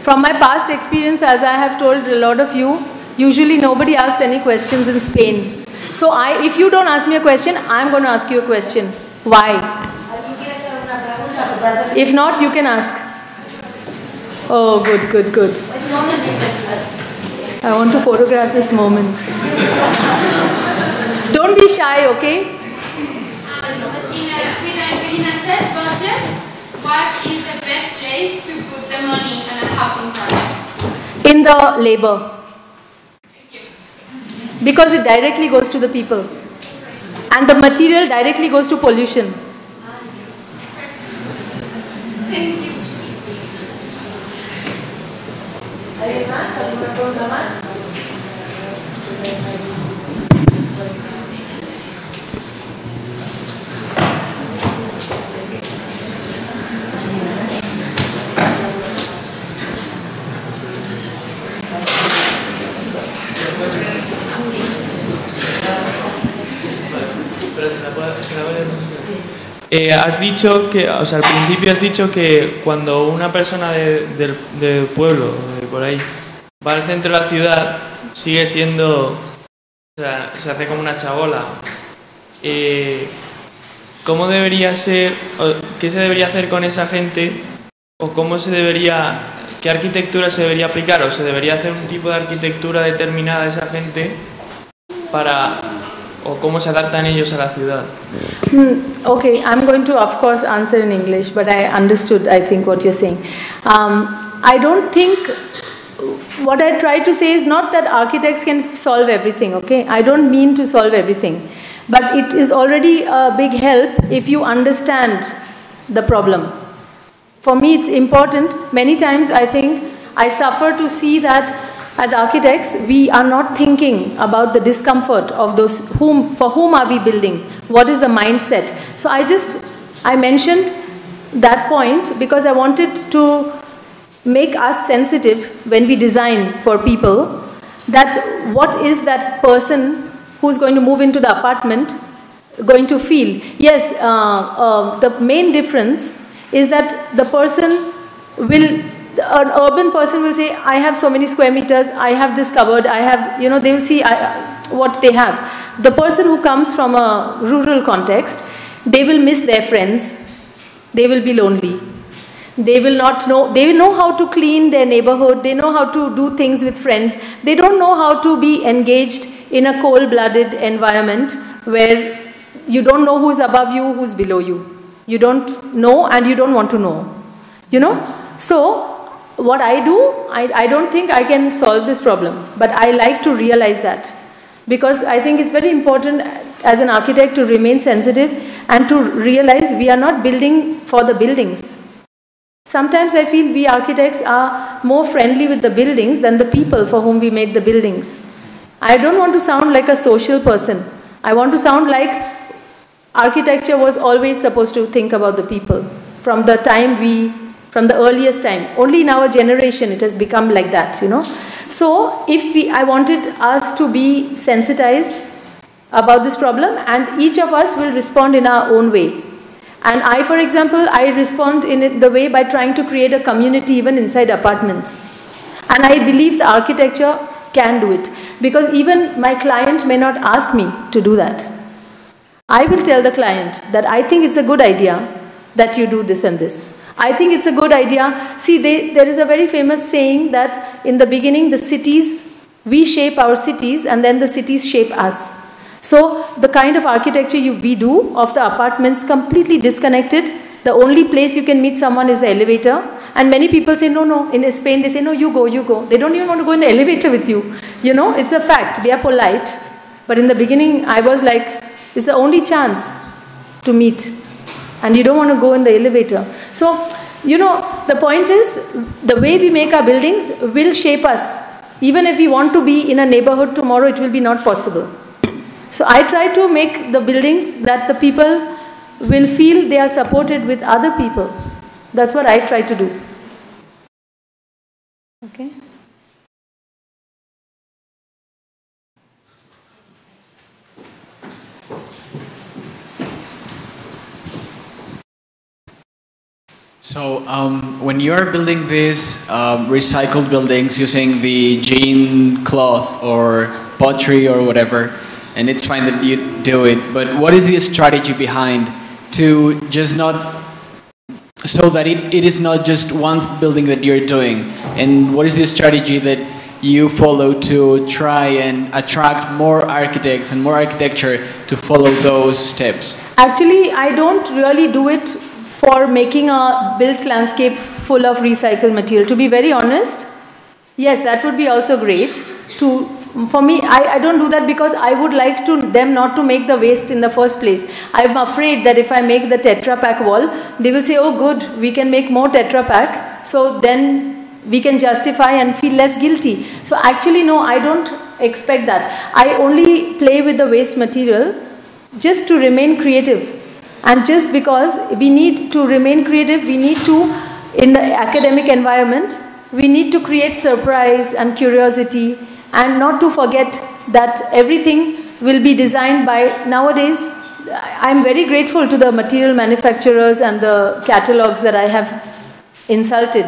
From my past experience, as I have told a lot of you, usually nobody asks any questions in Spain. So if you don't ask me a question, I'm going to ask you a question. Why? If not, you can ask. Oh, good. I want to photograph this moment. Don't be shy, okay? What is the best place to put the money on a housing project? In the labor. Because it directly goes to the people. And the material directly goes to pollution. Thank you. ¿Alguien más? ¿Alguna pregunta más? Has dicho que, al principio has dicho que cuando una persona del pueblo, de por ahí, va al centro de la ciudad, sigue siendo, se hace como una chabola. ¿Cómo debería ser, qué se debería hacer con esa gente, o qué arquitectura se debería aplicar, o se debería hacer un tipo de arquitectura determinada a esa gente o cómo se adaptan ellos a la ciudad? Okay, I'm going to of course answer in English, but I understood, I think, what you're saying. I don't think, what I try to say is not that architects can solve everything, okay? I don't mean to solve everything. But it is already a big help if you understand the problem. For me, it's important. Many times I think I suffer to see that as architects, we are not thinking about the discomfort of those for whom are we building? What is the mindset? So I mentioned that point because I wanted to make us sensitive when we design for people, that what is that person who's going to move into the apartment going to feel? Yes, the main difference is that the person an urban person will say, I have so many square meters, I have this covered, I have, they will see what they have. The person who comes from a rural context, they will miss their friends, they will be lonely. They will know how to clean their neighborhood, they know how to do things with friends, they don't know how to be engaged in a cold-blooded environment where you don't know who's above you, who's below you. You don't know and you don't want to know, So, what I do, I don't think I can solve this problem, but I like to realize that because I think it's very important as an architect to remain sensitive and to realize we are not building for the buildings. Sometimes I feel we architects are more friendly with the buildings than the people for whom we made the buildings. I don't want to sound like a social person. I want to sound like architecture was always supposed to think about the people from the earliest time. Only in our generation it has become like that, So I wanted us to be sensitized about this problem, and each of us will respond in our own way. And for example, I respond in the way by trying to create a community even inside apartments. And I believe the architecture can do it, because even my client may not ask me to do that. I will tell the client that I think it's a good idea that you do this and this. I think it's a good idea. See, there is a very famous saying that in the beginning, we shape our cities and then the cities shape us. So the kind of architecture we do of the apartments completely disconnected. The only place you can meet someone is the elevator. And many people say, no. In Spain, they say, no, you go. They don't even want to go in the elevator with you. It's a fact. They are polite. But in the beginning, I was like, it's the only chance to meet. And you don't want to go in the elevator. So, the point is, the way we make our buildings will shape us. Even if we want to be in a neighborhood tomorrow, it will be not possible. So I try to make the buildings that the people will feel they are supported with other people. That's what I try to do. Okay. So when you're building these recycled buildings using the jean cloth or pottery or whatever, and it's fine that you do it, but what is the strategy behind to just not, so that it is not just one building that you're doing, and what is the strategy that you follow to try and attract more architects and more architecture to follow those steps? Actually, I don't really do it for making a built landscape full of recycled material. To be very honest, yes, that would be also great. For me, I don't do that because I would like them not to make the waste in the first place. I'm afraid that if I make the Tetra Pak wall, they will say, oh good, we can make more Tetra Pak, so then we can justify and feel less guilty. So actually no, I don't expect that. I only play with the waste material just to remain creative. And just because we need to remain creative, we need to, in the academic environment, we need to create surprise and curiosity, and not to forget that everything will be designed by, nowadays, I'm very grateful to the material manufacturers and the catalogs that I have insulted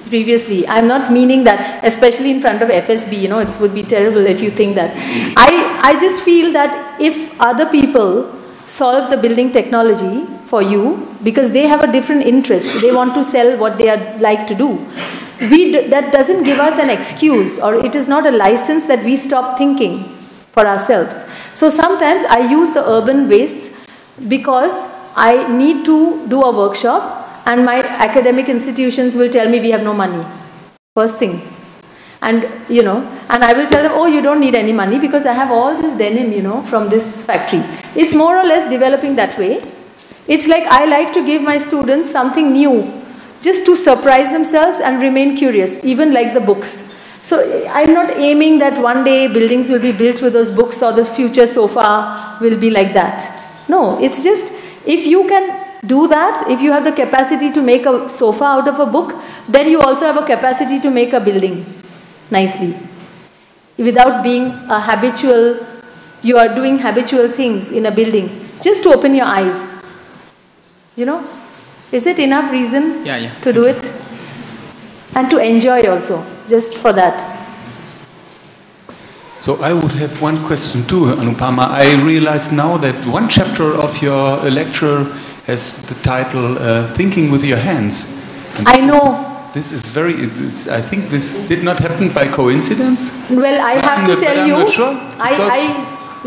previously. I'm not meaning that, especially in front of FSB, it would be terrible if you think that. I just feel that if other people solve the building technology for you, because they have a different interest, they want to sell what they like to do, that doesn't give us an excuse, or it is not a license that we stop thinking for ourselves. So sometimes I use the urban wastes because I need to do a workshop and my academic institutions will tell me we have no money, first thing. And and I will tell them, oh, you don't need any money because I have all this denim, from this factory. It's more or less developing that way. It's like I like to give my students something new, just to surprise themselves and remain curious, even like the books. So I'm not aiming that one day buildings will be built with those books or the future sofa will be like that. No, it's just if you can do that, if you have the capacity to make a sofa out of a book, then you also have a capacity to make a building nicely. Without being a habitual, you are doing habitual things in a building. Just to open your eyes. You know, is it enough reason to do it? And to enjoy also, just for that. So I would have one question too, Anupama. I realize now that one chapter of your lecture has the title Thinking with Your Hands. I know. This is very, I think this did not happen by coincidence. Well, I have to tell you, I'm not sure,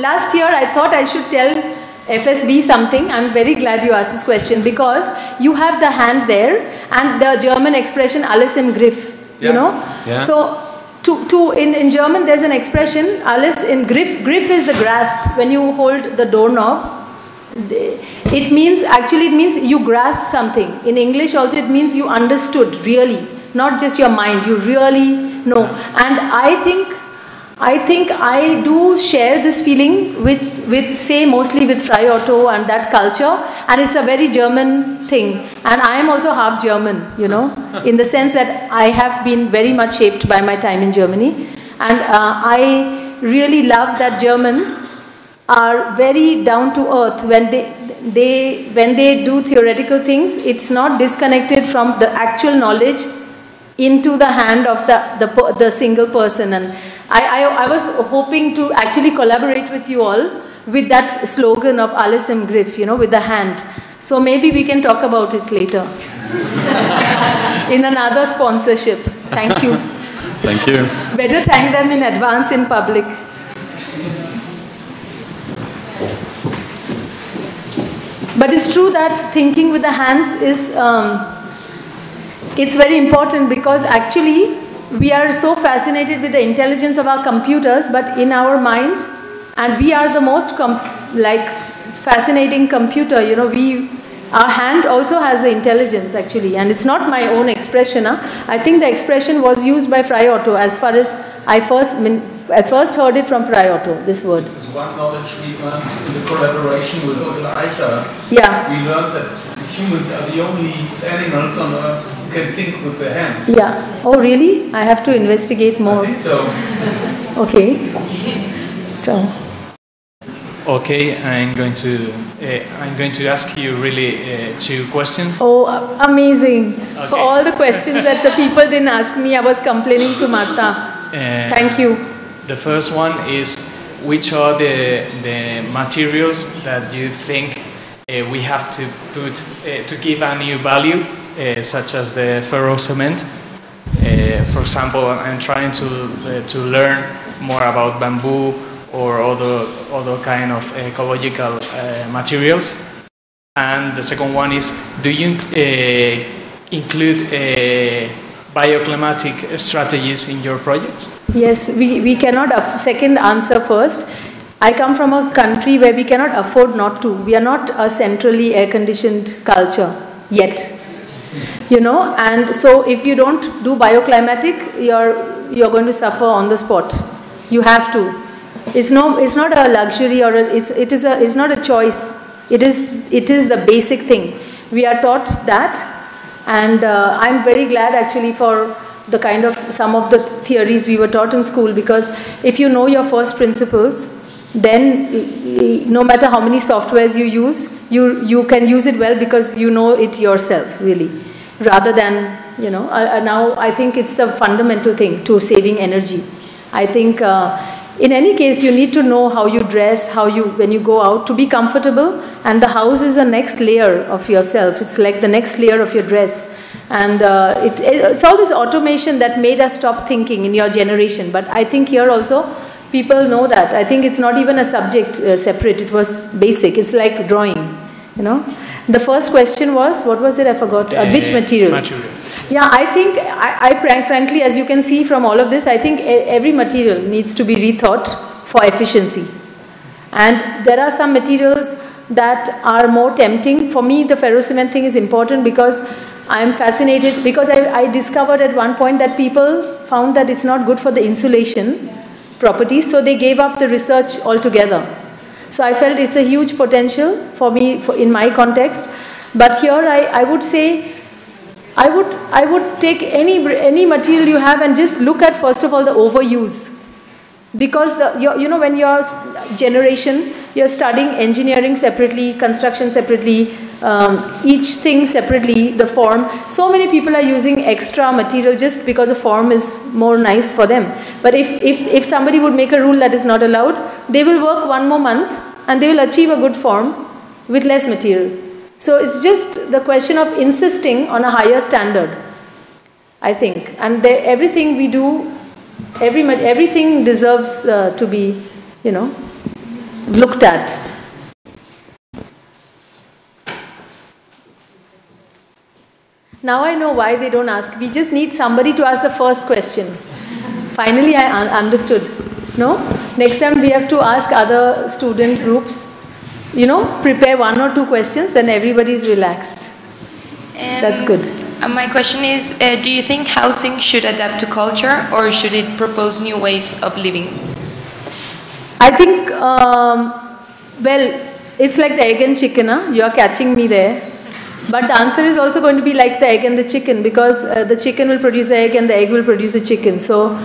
last year I thought I should tell FSB something. I'm very glad you asked this question because you have the hand there and the German expression alles im Griff, you know. Yeah. So in German there's an expression alles in Griff. Griff is the grasp. When you hold the doorknob, it means you grasp something. In English also it means you understood really, not just your mind, you really know. And I think I do share this feeling with say mostly with Fray Otto and that culture, and it's a very German thing. And I am also half German, you know, in the sense that I have been very much shaped by my time in Germany. And I really love that Germans are very down to earth when they do theoretical things. It's not disconnected from the actual knowledge into the hand of the single person. And I was hoping to actually collaborate with you all with that slogan of alles im Griff, you know, with the hand. So maybe we can talk about it later in another sponsorship. Thank you. Thank you. Better thank them in advance in public. But it's true that thinking with the hands is, it's very important because actually we are so fascinated with the intelligence of our computers, but in our mind, and we are the most fascinating computer, you know, our hand also has the intelligence actually, and it's not my own expression. I think the expression was used by Fray Otto as far as I first heard it from Fray Otto, this word. This is one knowledge we learned in the collaboration with Otto Eicher. Yeah. We learned that humans are the only animals on Earth who can think with their hands. Yeah. Oh, really? I have to investigate more. I think so. Okay. So. Okay, I'm going to ask you really 2 questions. Oh, amazing! Okay. For all the questions that the people didn't ask me, I was complaining to Marta. Thank you. The first one is, which are the materials that you think we have to put to give a new value, such as the ferro cement? For example, I'm trying to learn more about bamboo or other kind of ecological materials. And the second one is, do you include bioclimatic strategies in your projects? Yes, we cannot. Second answer first. I come from a country where we cannot afford not to. We are not a centrally air-conditioned culture yet. You know, and so if you don't do bioclimatic, you're going to suffer on the spot. You have to. It's not a luxury or it's not a choice. It is the basic thing. We are taught that, and I'm very glad actually for the kind of some of the theories we were taught in school, because if you know your first principles, then no matter how many softwares you use, you can use it well because you know it yourself really, rather than, you know, now I think it's the fundamental thing to saving energy. I think in any case you need to know how you dress, when you go out, to be comfortable, and the house is the next layer of yourself. It's like the next layer of your dress. And it's all this automation that made us stop thinking in your generation. But I think here also people know that. I think it's not even a subject separate. It was basic. It's like drawing, you know. The first question was, what was it? I forgot. Which material? Materials. Yeah, I think, frankly, as you can see from all of this, I think every material needs to be rethought for efficiency. And there are some materials that are more tempting. For me, the ferrocement thing is important because I am fascinated, because I discovered at one point that people found that it's not good for the insulation properties, so they gave up the research altogether. So I felt it's a huge potential for me in my context. But here I would say, I would take any material you have and just look at, first of all, the overuse. Because when you're generation, you're studying engineering separately, construction separately, each thing separately, the form. So many people are using extra material just because the form is more nice for them. But if somebody would make a rule that is not allowed, they will work 1 more month and they will achieve a good form with less material. So it's just the question of insisting on a higher standard, I think. And everything we do, everything deserves to be, looked at. Now I know why they don't ask. We just need somebody to ask the first question. Finally, I understood. No? Next time we have to ask other student groups, prepare 1 or 2 questions and everybody's relaxed. That's good. My question is, do you think housing should adapt to culture or should it propose new ways of living? I think, well, it's like the egg and chicken, huh? You are catching me there. But the answer is also going to be like the egg and the chicken, because the chicken will produce the egg and the egg will produce the chicken. So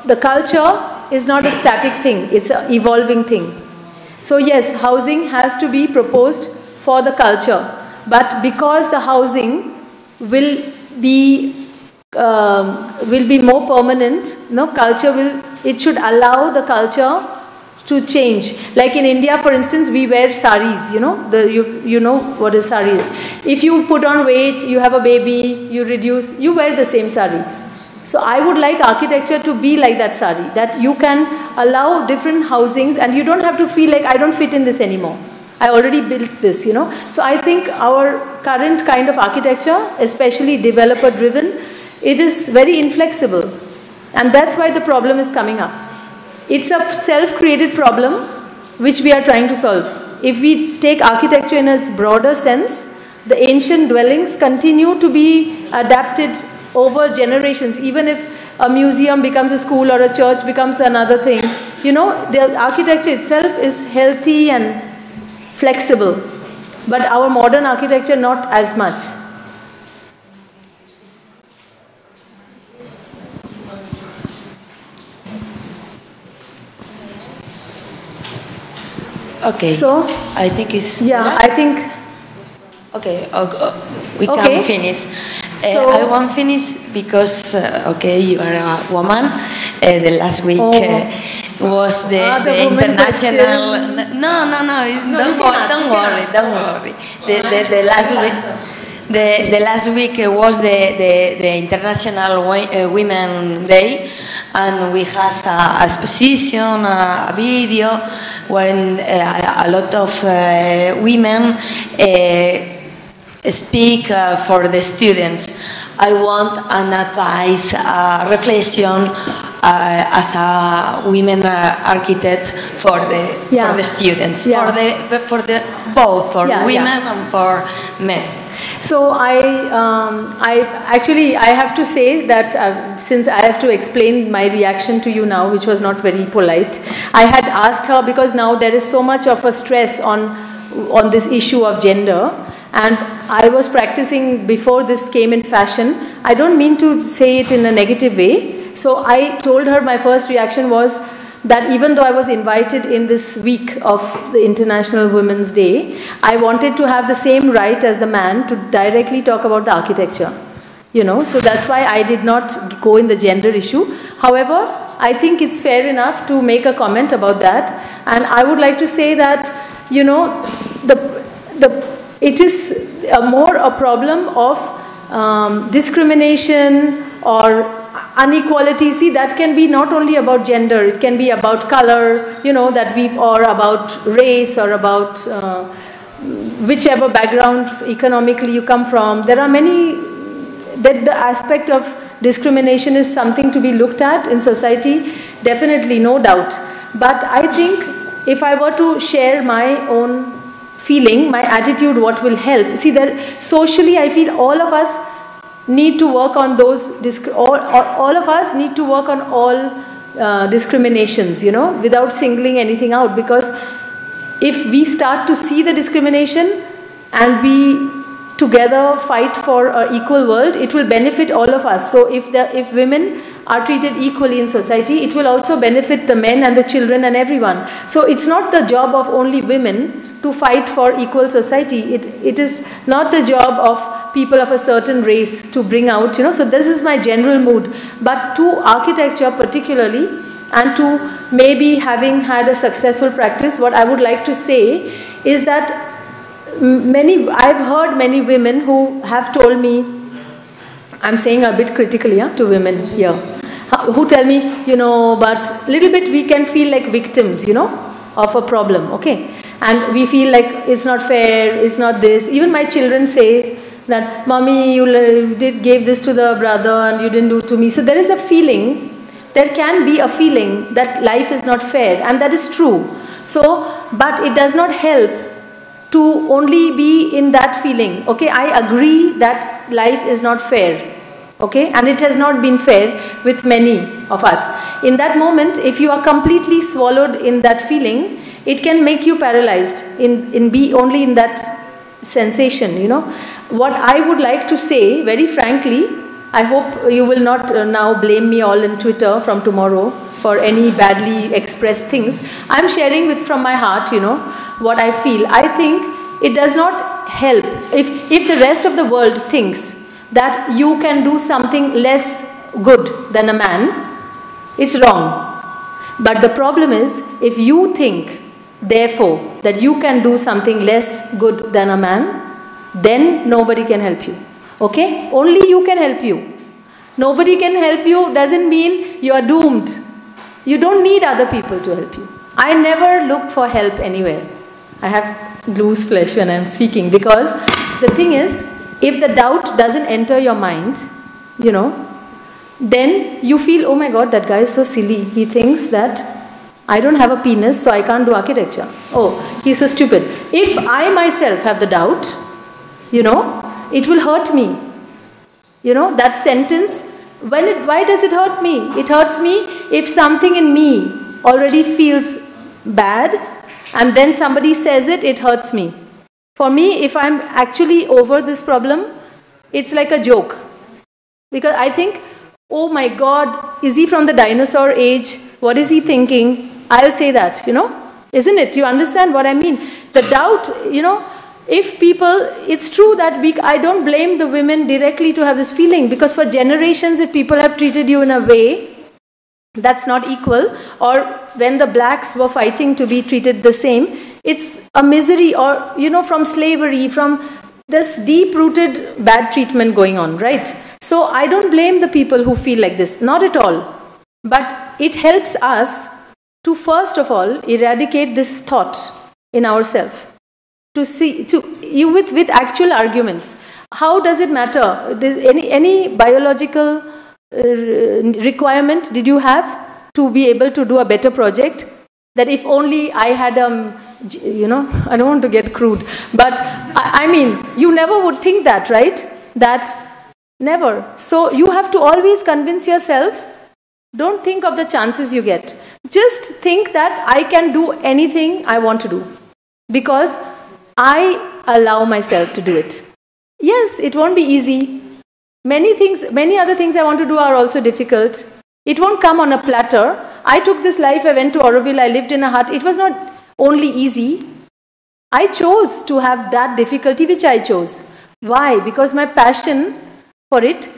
the culture is not a static thing, it's an evolving thing. So yes, housing has to be proposed for the culture. But because the housing will be more permanent, culture it should allow the culture to change. Like in India, for instance, we wear saris, you know what is saris. If you put on weight, you have a baby, you reduce, you wear the same sari. So I would like architecture to be like that sari, that you can allow different housings and you don't have to feel like I don't fit in this anymore. I already built this, So I think our current kind of architecture, especially developer driven, it is very inflexible. And that's why the problem is coming up. It's a self-created problem which we are trying to solve. If we take architecture in its broader sense, the ancient dwellings continue to be adapted over generations. Even if a museum becomes a school or a church becomes another thing, the architecture itself is healthy and flexible. But our modern architecture, not as much. Okay. So I think it's I think. Okay. We can finish. So I won't finish because you are a woman. The last week was the international. No. Don't worry. The last week. The last week was the International Women Day, and we had a exposition, a video, when a lot of women speak for the students. I want an advice, reflection as a women architect for the students, for both women and for men. So I have to say that since I have to explain my reaction to you now, which was not very polite, I had asked her, because now there is so much of a stress on this issue of gender, and I was practicing before this came in fashion. I don't mean to say it in a negative way. So I told her my first reaction was that even though I was invited in this week of the International Women's Day, I wanted to have the same right as the man to directly talk about the architecture. So that's why I did not go in the gender issue. However, I think it's fair enough to make a comment about that. And I would like to say that, it is more a problem of discrimination or inequality. See, that can be not only about gender, it can be about color, or about race, or about whichever background economically you come from. There are many, that the aspect of discrimination is something to be looked at in society, definitely, no doubt. But I think if I were to share my own feeling, my attitude, what will help. See, that socially I feel all of us need to work on those, all of us need to work on all discriminations, you know, without singling anything out, because if we start to see the discrimination and we together fight for an equal world, it will benefit all of us. So if women are treated equally in society, it will also benefit the men and the children and everyone. So it's not the job of only women to fight for equal society. It is not the job of people of a certain race to bring out, you know. So this is my general mood. But to architecture particularly, and to maybe having had a successful practice, what I would like to say is that I've heard many women who have told me, I'm saying a bit critically to women here, who tell me, you know, but little bit we can feel like victims, you know, of a problem, okay? And we feel like it's not fair, it's not this. Even my children say that, Mommy, you gave this to the brother and you didn't do it to me. So there is a feeling, there can be a feeling that life is not fair, and that is true. So, but it does not help to only be in that feeling. Okay, I agree that life is not fair. Okay, and it has not been fair with many of us. In that moment, if you are completely swallowed in that feeling, it can make you paralyzed in be only in that sensation, you know. What I would like to say, very frankly, I hope you will not now blame me all in Twitter from tomorrow for any badly expressed things. I'm sharing from my heart, you know, what I feel. I think it does not help if the rest of the world thinks that you can do something less good than a man, it's wrong. But the problem is, if you think, therefore, that you can do something less good than a man, then nobody can help you. Okay? Only you can help you. Nobody can help you doesn't mean you are doomed. You don't need other people to help you. I never looked for help anywhere. I have loose flesh when I'm speaking, because the thing is, if the doubt doesn't enter your mind, you know, then you feel, oh my God, that guy is so silly. He thinks that I don't have a penis, so I can't do architecture. Oh, he's so stupid. If I myself have the doubt, you know, it will hurt me. You know, that sentence, why does it hurt me? It hurts me if something in me already feels bad, and then somebody says it, it hurts me. For me, if I'm actually over this problem, it's like a joke. Because I think, oh my God, is he from the dinosaur age? What is he thinking? I'll say that, you know. Isn't it? You understand what I mean? The doubt, you know, if people, it's true that I don't blame the women directly to have this feeling, because for generations, if people have treated you in a way that's not equal, or when the blacks were fighting to be treated the same, it's a misery, or, you know, from slavery, from this deep-rooted bad treatment going on, right? So I don't blame the people who feel like this, not at all. But it helps us to, first of all, eradicate this thought in ourselves. To see, with actual arguments. How does it matter? Does any biological requirement did you have to be able to do a better project? That if only I had, you know, I don't want to get crude, but I mean, you never would think that, right? That never. So you have to always convince yourself, don't think of the chances you get. Just think that I can do anything I want to do, because I allow myself to do it. Yes, it won't be easy. Many other things I want to do are also difficult. It won't come on a platter. I took this life, I went to Auroville, I lived in a hut. It was not only easy. I chose to have that difficulty which I chose. Why? Because my passion for it,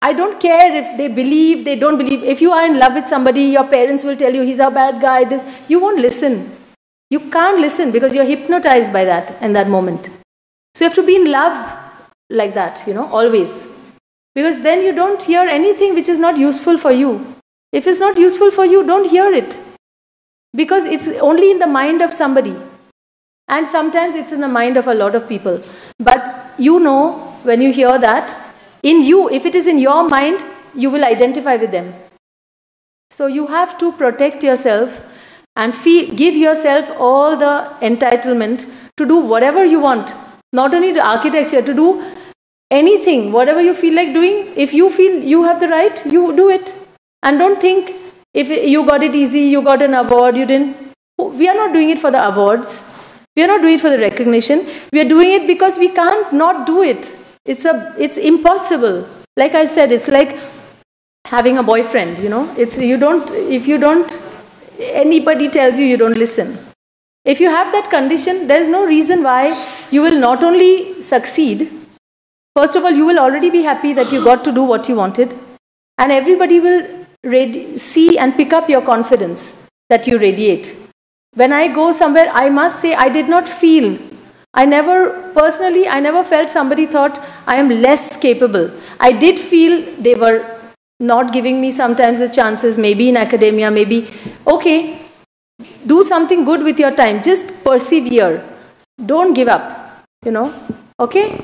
I don't care if they believe, they don't believe. If you are in love with somebody, your parents will tell you he's a bad guy, this. You won't listen. You can't listen because you're hypnotized by that in that moment. So you have to be in love like that, you know, always. Because then you don't hear anything which is not useful for you. If it's not useful for you, don't hear it. Because it's only in the mind of somebody. And sometimes it's in the mind of a lot of people. But you know, when you hear that, in you, if it is in your mind, you will identify with them. So you have to protect yourself and give yourself all the entitlement to do whatever you want. Not only the architecture, to do Anything, whatever you feel like doing, if you feel you have the right, you do it. And don't think if you got it easy, you got an award, you didn't. We are not doing it for the awards. We are not doing it for the recognition. We are doing it because we can't not do it. It's impossible. Like I said, it's like having a boyfriend, you know. If anybody tells you, you don't listen. If you have that condition, there's no reason why you will not only succeed. First of all, you will already be happy that you got to do what you wanted. And everybody will see and pick up your confidence that you radiate. When I go somewhere, I must say, I did not feel, I never felt somebody thought I am less capable. I did feel they were not giving me sometimes the chances, maybe in academia, maybe, okay, do something good with your time. Just persevere. Don't give up, you know. Okay?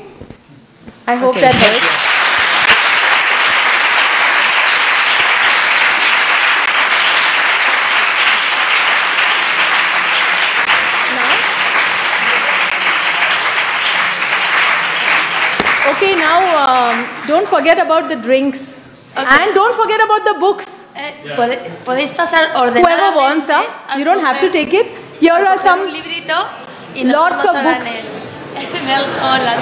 I hope that helps. Okay, now don't forget about the drinks. Okay. And don't forget about the books. Podéis pasar ordenadamente. Whoever wants, you don't have to take it. Here are some lots of books. Hola,